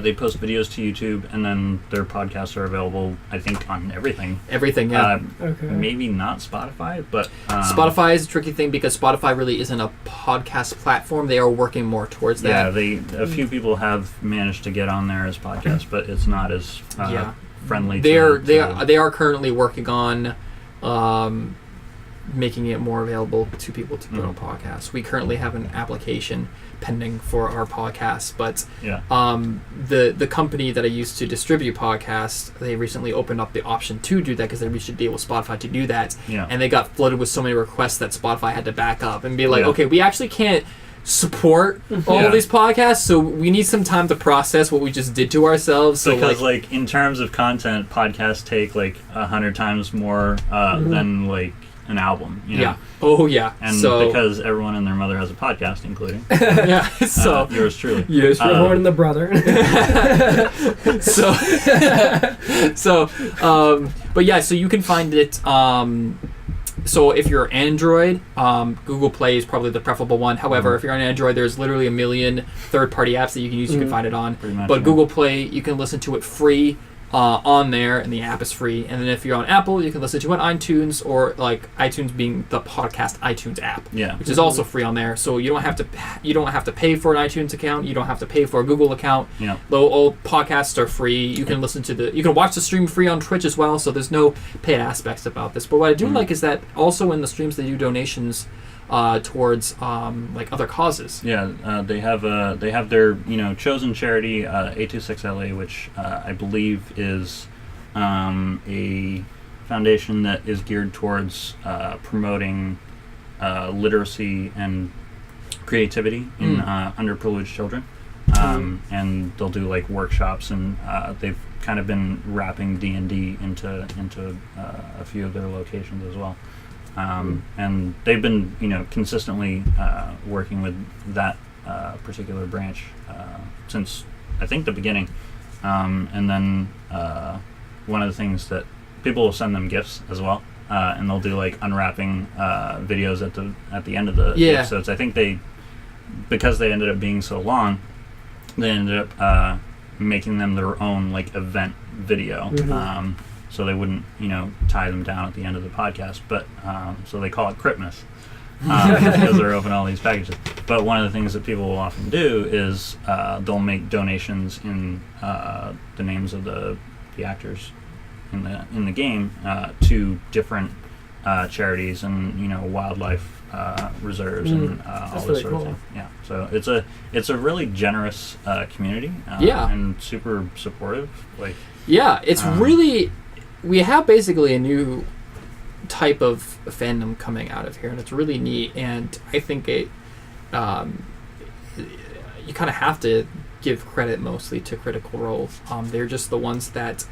They post videos to YouTube, and then their podcasts are available, I think, on everything. Everything, yeah. Maybe not Spotify, but... Spotify is a tricky thing because Spotify really isn't a podcast platform. They are working more towards that. Yeah, a few people have managed to get on there as podcasts, but it's not as friendly They are currently working on making it more available to people to put on podcasts. We currently have an application pending for our podcast, but the company that I used to distribute podcasts, they recently opened up the option to do that because they reached a deal with Spotify to do that, and they got flooded with so many requests that Spotify had to back up and be like, okay, we actually can't support all of these podcasts, so we need some time to process what we just did to ourselves. So because like in terms of content, podcasts take like 100 times more than like an album, you know? And so, because everyone and their mother has a podcast, including so yours truly, everyone and the brother. But yeah, so you can find it. So if you're Android, Google Play is probably the preferable one. However, if you're on Android, there's literally a million third-party apps that you can use. You can find it on. But Google Play, you can listen to it free on there, and the app is free. And then if you're on Apple, you can listen to it on iTunes, or like iTunes being the podcast iTunes app, which is also free on there. So you don't have to pay for an iTunes account. You don't have to pay for a Google account. Though all podcasts are free, you can listen to you can watch the stream free on Twitch as well. So there's no paid aspects about this. But what I do like is that also in the streams they do donations towards like other causes. They have their chosen charity, A26LA, which I believe is a foundation that is geared towards promoting literacy and creativity in underprivileged children. And they'll do like workshops, and they've kind of been wrapping D&D into a few of their locations as well. And they've been, consistently working with that particular branch since I think the beginning. And then one of the things that people will send them gifts as well, and they'll do like unwrapping videos at the end of the episodes. I think because they ended up being so long, they ended up making them their own like event video. So they wouldn't, tie them down at the end of the podcast. But so they call it Christmas because they're opening all these packages. But one of the things that people will often do is they'll make donations in the names of the actors in the game to different charities and wildlife reserves and all this really sort cool. of thing. Yeah, so it's a really generous community. And super supportive. Like it's really, we have basically a new type of fandom coming out of here, and it's really neat. And I think it you kind of have to give credit mostly to Critical Role. They're just the ones that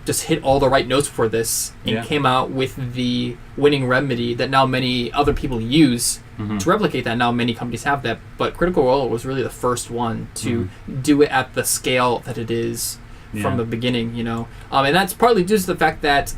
just hit all the right notes for this and came out with the winning remedy that now many other people use to replicate that. Now many companies have that, but Critical Role was really the first one to do it at the scale that it is from the beginning, and that's partly due to the fact that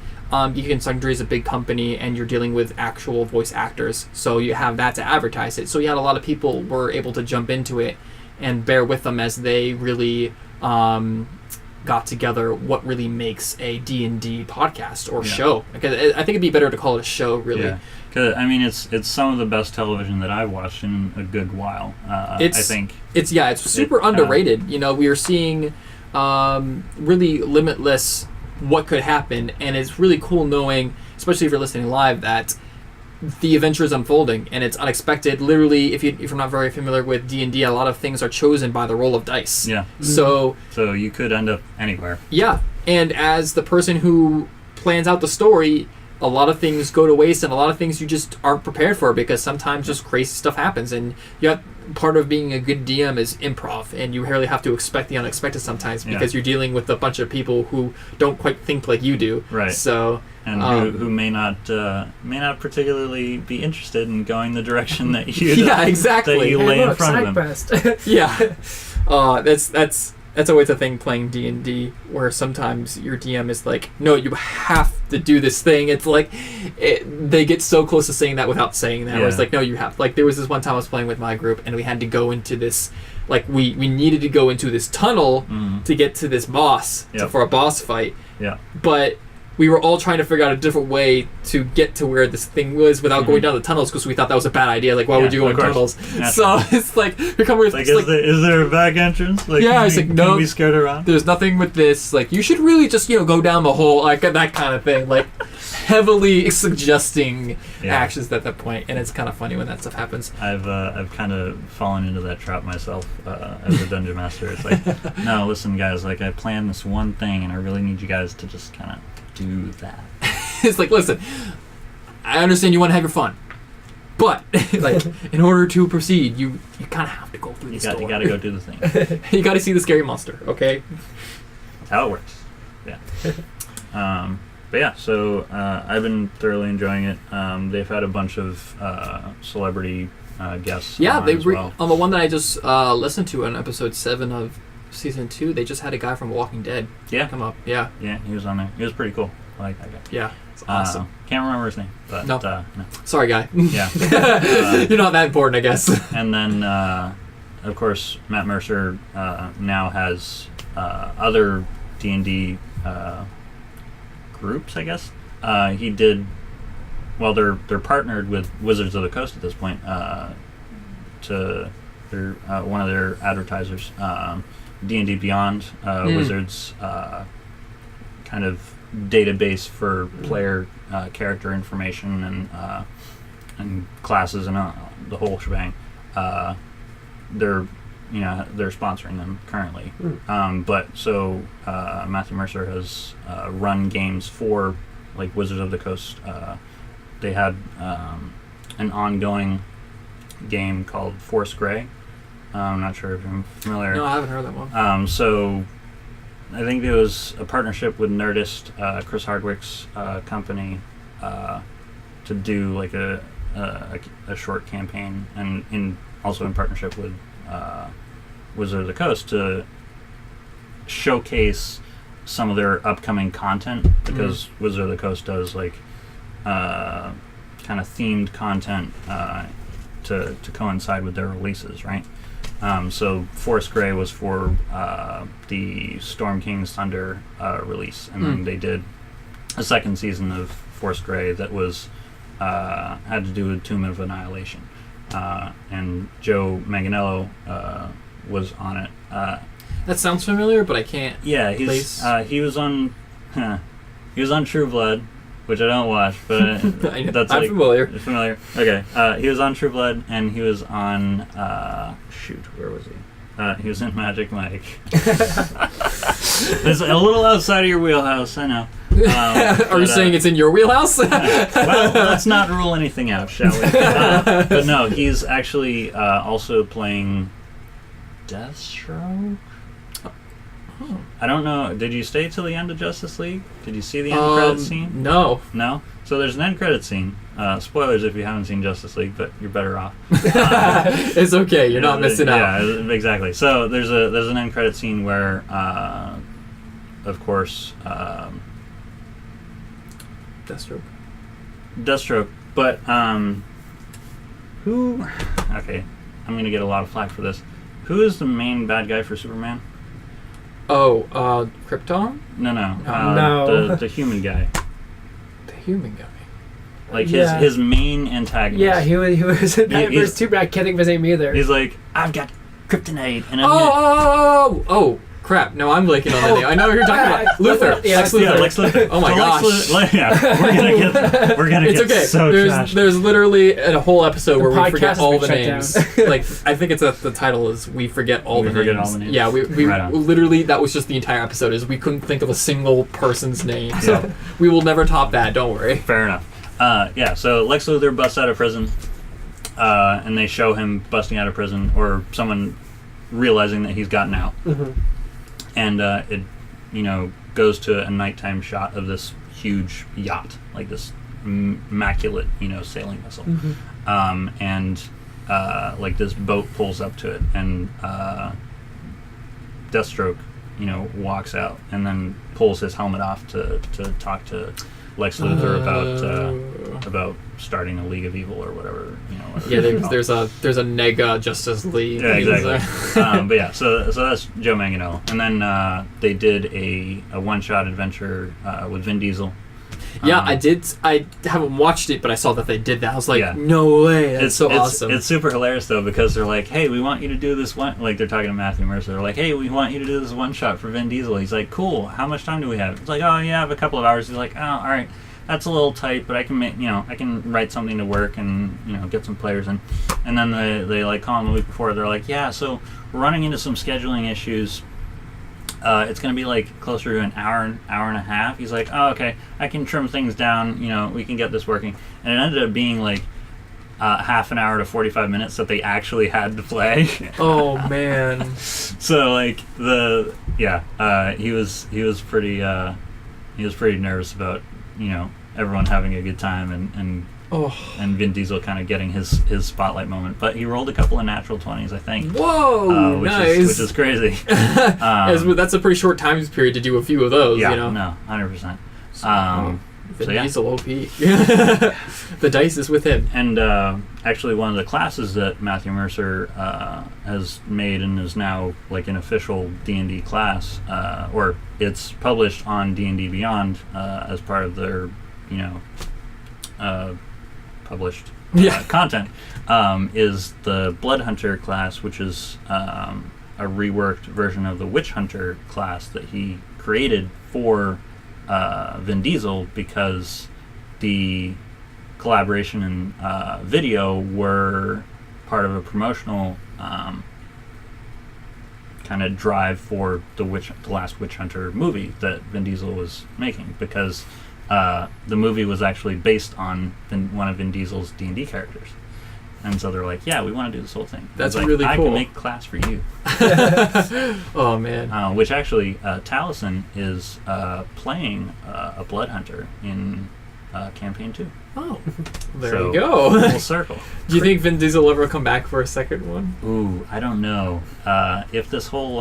Geek Kind is a big company and you're dealing with actual voice actors, so you have that to advertise it. So you had a lot of people were able to jump into it and bear with them as they really got together what really makes a D&D podcast or show. Because I think it'd be better to call it a show, really. Yeah. Because it's some of the best television that I've watched in a good while. I think it's super underrated. We are seeing really limitless what could happen, and it's really cool knowing, especially if you're listening live, that the adventure is unfolding and it's unexpected. Literally, if you're not very familiar with D&D, a lot of things are chosen by the roll of dice. Yeah. So you could end up anywhere. Yeah, and as the person who plans out the story, a lot of things go to waste, and a lot of things you just aren't prepared for, because sometimes just crazy stuff happens, and part of being a good DM is improv, and you really have to expect the unexpected sometimes, because you're dealing with a bunch of people who don't quite think like you do. Right. So and who may not particularly be interested in going the direction that you exactly that you lay in front of them. That's always a thing playing D&D, where sometimes your DM is like, no, you have to do this thing. It's like they get so close to saying that without saying that. Where it's like, no, you have. Like, there was this one time I was playing with my group, and we had to go into this, like, we needed to go into this tunnel to get to this boss for a boss fight. Yeah. But we were all trying to figure out a different way to get to where this thing was without going down the tunnels, because we thought that was a bad idea. Like, why would you go in tunnels? So it's like, is there a back entrance? Like, it's like, no, can we skirt around? There's nothing with this. Like, you should really just, go down the hole, like that kind of thing. Like, heavily suggesting actions at that point, and it's kind of funny when that stuff happens. I've kind of fallen into that trap myself as a dungeon master. It's like, no, listen, guys, like, I planned this one thing, and I really need you guys to just kind of do that. It's like, listen, I understand you want to have your fun, but like, in order to proceed, you kind of have to go through this door. You got to go do the thing. You got to see the scary monster, okay? That's how it works. Yeah. But yeah, so I've been thoroughly enjoying it. They've had a bunch of celebrity guests. Yeah, on well. On the one that I just listened to on episode 7 of season 2, they just had a guy from Walking Dead come up. Yeah, he was on there. He was pretty cool. I like that guy. Yeah, it's awesome. Can't remember his name, but no. Sorry, guy. Yeah. You're not that important, I guess. And then, of course, Matt Mercer now has other D&D groups, I guess. He did. Well, they're partnered with Wizards of the Coast at this point. To their one of their advertisers. D&D Beyond, Wizards kind of database for player character information and classes and the whole shebang. They're sponsoring them currently. But so Matthew Mercer has run games for like Wizards of the Coast. They had an ongoing game called Force Grey. I'm not sure if you're familiar. No, I haven't heard that one. So I think it was a partnership with Nerdist, Chris Hardwick's company, to do like a short campaign, and also in partnership with Wizard of the Coast to showcase some of their upcoming content, because Wizard of the Coast does like kind of themed content to coincide with their releases, right? So Force Grey was for the Storm King's Thunder release, and then they did a second season of Force Grey that was had to do with Tomb of Annihilation, and Joe Manganiello was on it. That sounds familiar, but I can't. Yeah, he was on True Blood, which I don't watch, but that's I'm familiar. Familiar. Okay, he was on True Blood, and he was on where was he? He was in Magic Mike. It's a little outside of your wheelhouse, I know. Are you saying it's in your wheelhouse? Well, let's not rule anything out, shall we? But no, he's actually also playing Deathstroke. I don't know. Did you stay till the end of Justice League? Did you see the end credit scene? No. No? So there's an end credit scene. Spoilers if you haven't seen Justice League, but you're better off. It's okay. You're not missing out. Yeah, exactly. So there's an end credit scene where, of course, Deathstroke. But who? Okay, I'm gonna get a lot of flack for this. Who is the main bad guy for Superman? Oh, Krypton? No. The human guy. The human guy. Like his main antagonist. Yeah, he was in Nightmares too, but I can't think of his name either. He's like, I've got kryptonite, and I'm crap. No, I'm blanking on that name. I know what you're talking about. Luther. Lex Luthor. Oh my gosh. We're gonna it's get okay. so trashed. There's literally a whole episode where we forget all the names. Down. Like, I think it's the title is we forget all the names. Yeah, we literally, that was just the entire episode, is we couldn't think of a single person's name. So we will never top that, don't worry. Fair enough. So Lex Luthor busts out of prison, and they show him busting out of prison, or someone realizing that he's gotten out. Mm-hmm. And it, goes to a nighttime shot of this huge yacht, like this immaculate, sailing vessel. Mm-hmm. And like this boat pulls up to it, and Deathstroke, walks out and then pulls his helmet off to talk to Lex Luthor about starting a League of Evil or whatever. Yeah, there's a Nega Justice League. Yeah, exactly. But yeah, so that's Joe Manganiello, and then they did a one-shot adventure with Vin Diesel. Yeah, I haven't watched it, but I saw that they did that. I was like, no way, that's so awesome. It's super hilarious though, because they're like, hey, we want you to do this one. Like, they're talking to Matthew Mercer. They're like, hey, we want you to do this one shot for Vin Diesel. He's like, cool. How much time do we have? It's like, oh yeah, I have a couple of hours. He's like, oh, all right. That's a little tight, but I can make, I can write something to work and, get some players in. And then they like call him the week before. They're like, yeah, so we're running into some scheduling issues. It's going to be like closer to an hour and a half. He's like, oh, okay, I can trim things down. We can get this working. And it ended up being like half an hour to 45 minutes that they actually had to play. Oh man. So like he was pretty nervous about everyone having a good time and Vin Diesel kind of getting his spotlight moment, but he rolled a couple of natural 20s, I think. Whoa, nice. Which is crazy. That's a pretty short time period to do a few of those. Yeah, no, 100%. Vin Diesel OP. The dice is with him. And actually, one of the classes that Matthew Mercer has made and is now like an official D&D class, or it's published on D&D Beyond as part of their, published content, is the Blood Hunter class, which is a reworked version of the Witch Hunter class that he created for Vin Diesel, because the collaboration and video were part of a promotional kind of drive for the last Witch Hunter movie that Vin Diesel was making, because the movie was actually based on one of Vin Diesel's D&D characters. And so they're like, yeah, we want to do this whole thing. That's like, really cool. I can make class for you. Oh, man. Which actually, Taliesin is playing a Blood Hunter in Campaign 2. Oh, there So, you go. Full circle. Do you think Vin Diesel will ever come back for a second one? Ooh, I don't know. If this whole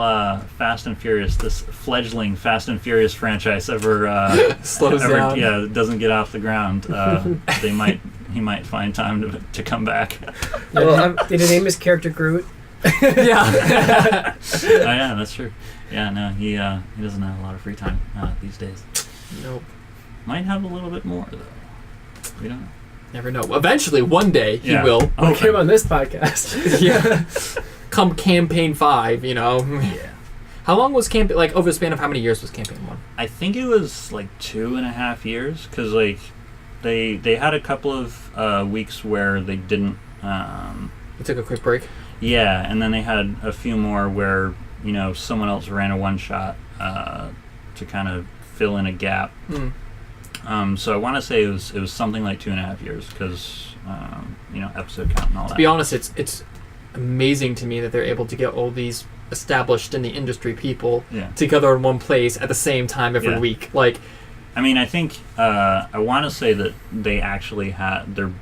Fast and Furious, this fledgling Fast and Furious franchise ever slows down, doesn't get off the ground, he might find time to come back. Did he name his character Groot? Yeah. Oh yeah, that's true. Yeah, no, he doesn't have a lot of free time these days. Nope. Might have a little bit more though. We don't know. Never know. Eventually, one day, he will. Like him on this podcast. Yeah. Come Campaign 5, you know. Yeah. How long was Campaign, like, over the span of how many years was Campaign 1? I think it was like 2.5 years, because like they had a couple of weeks where they didn't. We took a quick break. Yeah, and then they had a few more where someone else ran a one shot to kind of fill in a gap. So I want to say it was something like 2.5 years, because episode count and all that. To be honest, it's amazing to me that they're able to get all these established in the industry people together in one place at the same time every week. Like, I mean, I think I want to say that they actually had their.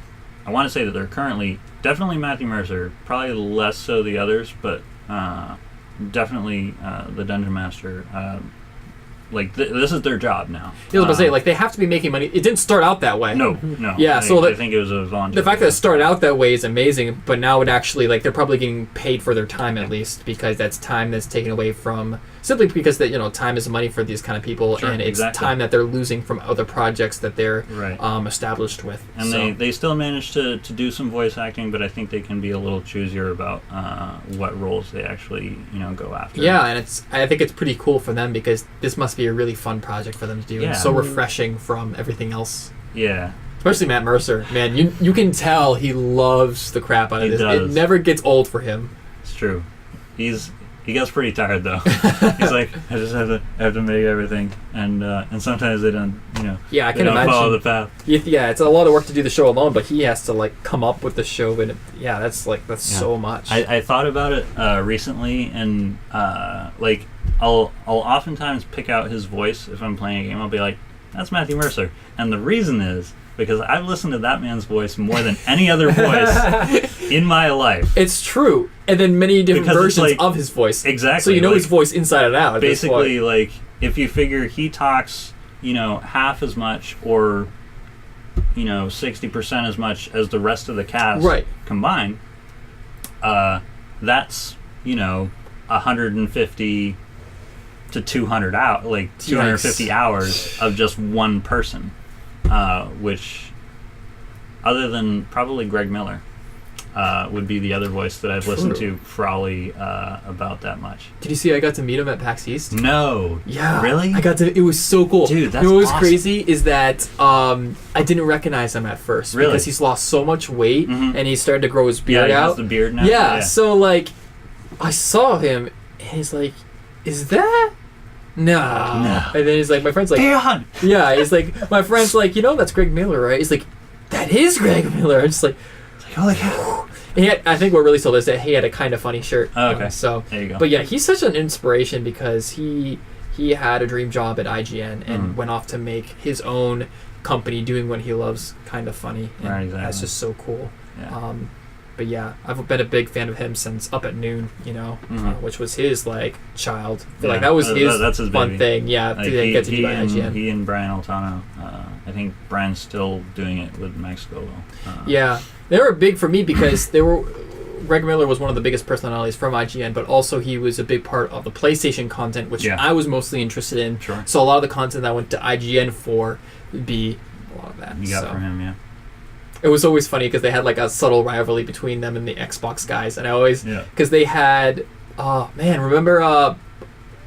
I want to say that they're currently definitely Matthew Mercer, probably less so the others, but definitely the Dungeon Master. This is their job now. I was about to say, like, they have to be making money. It didn't start out that way. No. Yeah, I think it was a volunteer. The fact that it started out that way is amazing, but now it actually, like, they're probably getting paid for their time at least, because that's time that's taken away from, simply because that, time is money for these kind of people, and it's time that they're losing from other projects that they're established with. And they still manage to do some voice acting, but I think they can be a little choosier about what roles they actually, go after. Yeah, and I think it's pretty cool for them, because this must be a really fun project for them to do, and so refreshing from everything else. Yeah. Especially Matt Mercer. Man, you can tell he loves the crap out of this. It never gets old for him. It's true. He gets pretty tired though. He's like, I just have to make everything, and sometimes they don't, Yeah, I can imagine. Follow the path. Yeah, it's a lot of work to do the show alone, but he has to like come up with the show, and that's so much. I thought about it recently, and I'll oftentimes pick out his voice if I'm playing a game. I'll be like, that's Matthew Mercer, and the reason is because I've listened to that man's voice more than any other voice in my life. It's true. And then many different versions of his voice. Exactly. So his voice inside and out. Basically, like, if you figure he talks, half as much or, 60% as much as the rest of the cast combined, that's, 150 to 200 out, like 250 hours of just one person. Which, other than probably Greg Miller, would be the other voice that I've listened to probably about that much. Did you see I got to meet him at PAX East? No. Yeah. Really? It was so cool. Dude, that's what was awesome. crazy is that I didn't recognize him at first. Really? Because he's lost so much weight, and he's starting to grow his beard out. Yeah, he has the beard now. Yeah, so, like, I saw him, and he's like, is that... No. And then he's like, my friend's like... Damn! Yeah, he's like, my friend's like, that's Greg Miller, right? He's like, that is Greg Miller. I'm just like, holy cow. I think what really sold is that he had a kind of funny shirt. Oh, okay. So, there you go. But yeah, he's such an inspiration, because he had a dream job at IGN and went off to make his own company doing what he loves, kind of funny. And right, exactly. That's just so cool. Yeah. But yeah, I've been a big fan of him since Up at Noon, which was his child. Like that was that's his fun baby. thing. Yeah, like to get to do at IGN. He and Brian Altano. I think Brian's still doing it with Mexico. Yeah, they were big for me because Greg Miller was one of the biggest personalities from IGN, but also he was a big part of the PlayStation content, which I was mostly interested in. Sure. So a lot of the content that I went to IGN for would be a lot of that. You got from him, yeah. It was always funny because they had like a subtle rivalry between them and the Xbox guys, and I always because they had remember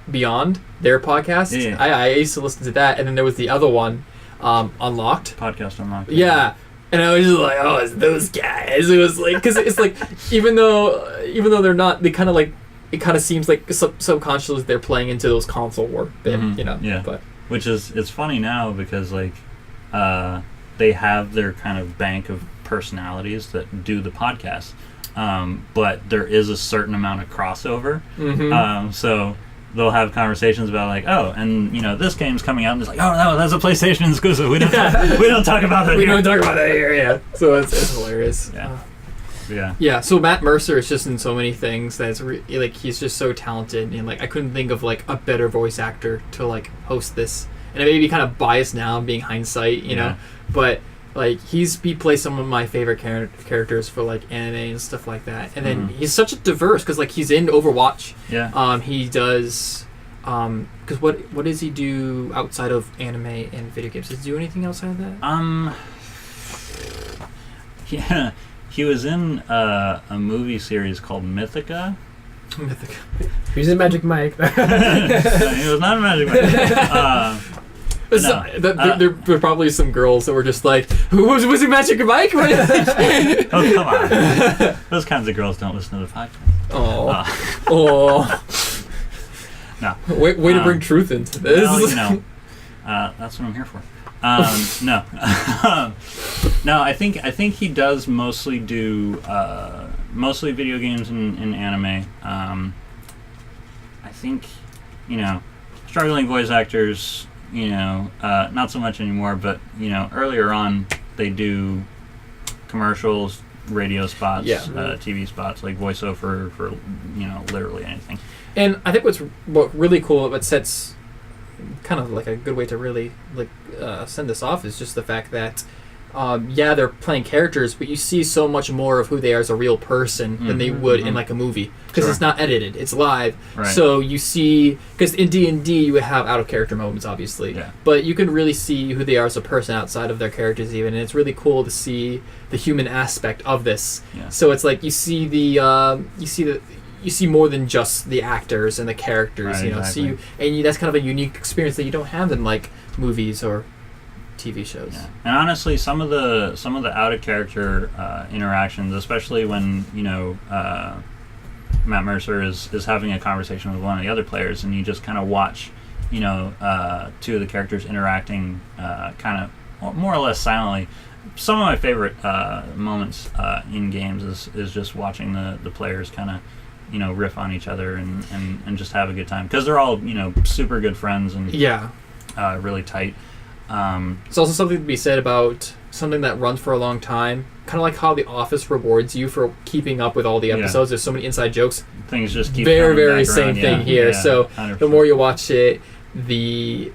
Beyond, their podcast? Yeah. I used to listen to that, and then there was the other one, Unlocked. Podcast Unlocked. Yeah. And I was just like, oh, it's those guys. It was like, because it's like, even though they're not, they kind of like, it kind of seems like subconsciously they're playing into those console war bit, Yeah. But which is, it's funny now because like, they have their kind of bank of personalities that do the podcast, but there is a certain amount of crossover. So they'll have conversations about like, oh, and this game's coming out, and it's like, oh no, that's a PlayStation exclusive. We don't talk about that. We don't talk about that here. Yeah. So it's hilarious. Yeah. So Matt Mercer is just in so many things that it's like he's just so talented, and like I couldn't think of like a better voice actor to like host this. And I may be kind of biased now, being hindsight, know, but like he plays some of my favorite characters for like anime and stuff like that. And then he's such a diverse because like he's in Overwatch. Yeah. He does. Because what does he do outside of anime and video games? Does he do anything outside of that? Yeah. He was in a movie series called Mythica. He's in Magic Mike. No, he was not in Magic Mike. There were probably some girls that were just like, was he Magic Mike? Oh, come on. Those kinds of girls don't listen to the podcast. Oh. No. Way to bring truth into this. Well, that's what I'm here for. No. No, I think he does mostly do mostly video games and anime. I think, struggling voice actors, not so much anymore, but, earlier on they do commercials, radio spots, TV spots, like voiceover for, literally anything. And I think what really cool, what sets kind of like a good way to really like send this off is just the fact that they're playing characters, but you see so much more of who they are as a real person than they would in like a movie, because it's not edited, it's live. So you see, because in D&D you would have out of character moments obviously, but you can really see who they are as a person outside of their characters even, and it's really cool to see the human aspect of this. So it's like you see more than just the actors and the characters, exactly. So that's kind of a unique experience that you don't have in like movies or TV shows. Yeah. And honestly, some of the out of character interactions, especially when Matt Mercer is having a conversation with one of the other players, and you just kind of watch, two of the characters interacting, kind of more or less silently. Some of my favorite moments in games is just watching the players kind of riff on each other and just have a good time, because they're all super good friends and really tight. It's also something to be said about something that runs for a long time, kind of like how The Office rewards you for keeping up with all the episodes. There's so many inside jokes. Things just keep very same thing here. So 100%. The more you watch it, the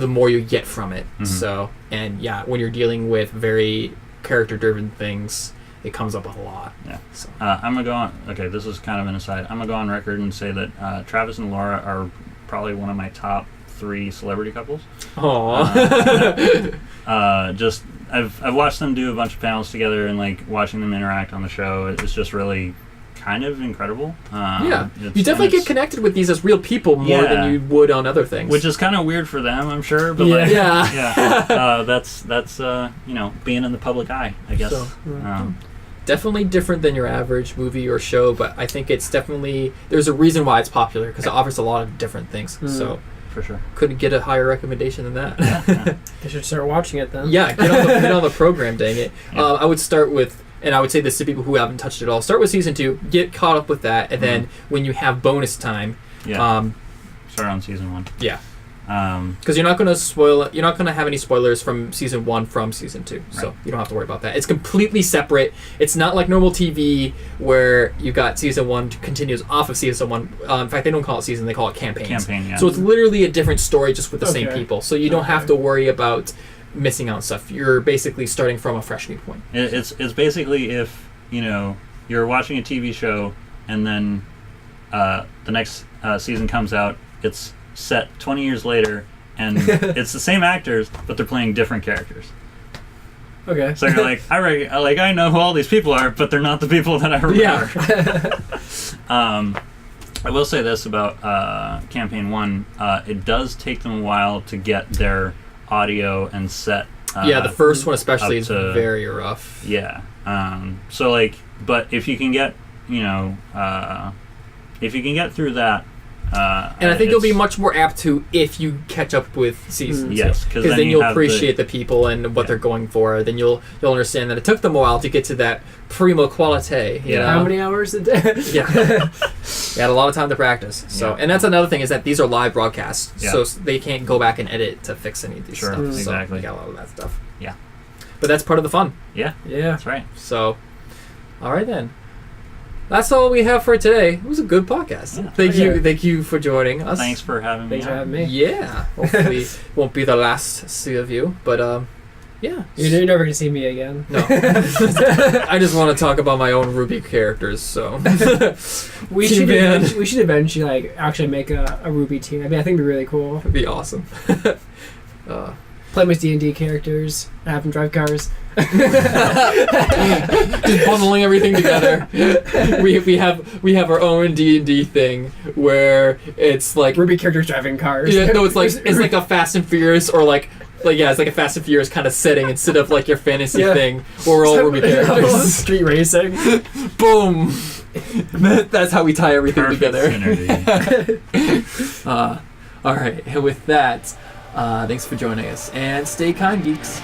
more you get from it. So, and when you're dealing with very character driven things, it comes up a lot. So. I'm gonna go on. Okay, this is kind of an aside. I'm gonna go on record and say that Travis and Laura are probably one of my top 3 celebrity couples. Just I've watched them do a bunch of panels together, and like watching them interact on the show, it's just really kind of incredible. You definitely get connected with these as real people more than you would on other things, which is kind of weird for them, I'm sure. But that's being in the public eye, I guess. So, definitely different than your average movie or show, but I think it's definitely, there's a reason why it's popular, because it offers a lot of different things. So for sure, couldn't get a higher recommendation than that. You should start watching it then. Get on the program, dang it. I would start with, and I would say this to people who haven't touched it all, start with season 2, get caught up with that, and then when you have bonus time, start on season 1. Because you're not going to spoil it. You're not going to have any spoilers from season 1 from season 2, so you don't have to worry about that. It's completely separate. It's not like normal TV where you got season 1 continues off of season 1. In fact, they don't call it season; they call it campaigns. So it's literally a different story, just with the same people. So you don't have to worry about missing out stuff. You're basically starting from a fresh viewpoint. It's basically if you're watching a TV show and then the next season comes out, it's set 20 years later, and it's the same actors, but they're playing different characters. Okay. So you're like, I know who all these people are, but they're not the people that I remember. I will say this about Campaign 1. It does take them a while to get their audio and set. The first one especially is very rough. So but if you can get, if you can get through that, And I think you'll be much more apt to if you catch up with season 2. Yes, because then you'll appreciate the people and what they're going for. Then you'll understand that it took them a while to get to that primo qualite. You know? How many hours a day? Yeah. They had a lot of time to practice. So, and that's another thing is that these are live broadcasts, so they can't go back and edit to fix any of these stuff. Exactly. So you got a lot of that stuff. Yeah. But that's part of the fun. Yeah. That's right. So, all right then. That's all we have for today. It was a good podcast. Yeah. Thank you for joining us. Thanks for having me. Thanks for having me. Yeah. Hopefully it won't be the last see of you, but yeah. You're never gonna see me again. No. I just want to talk about my own RWBY characters, so we should eventually like actually make a RWBY team. I mean, I think it'd be really cool. It'd be awesome. Play with D&D characters and have them drive cars. Just bundling everything together. We have our own D&D thing where it's like RWBY characters driving cars. Yeah, no, it's like a Fast and Furious or like it's like a Fast and Furious kind of setting instead of like your fantasy thing where we're all RWBY characters. Street racing. Boom. That's how we tie everything Perfect together. synergy. All right, and with that, thanks for joining us and stay kind, geeks.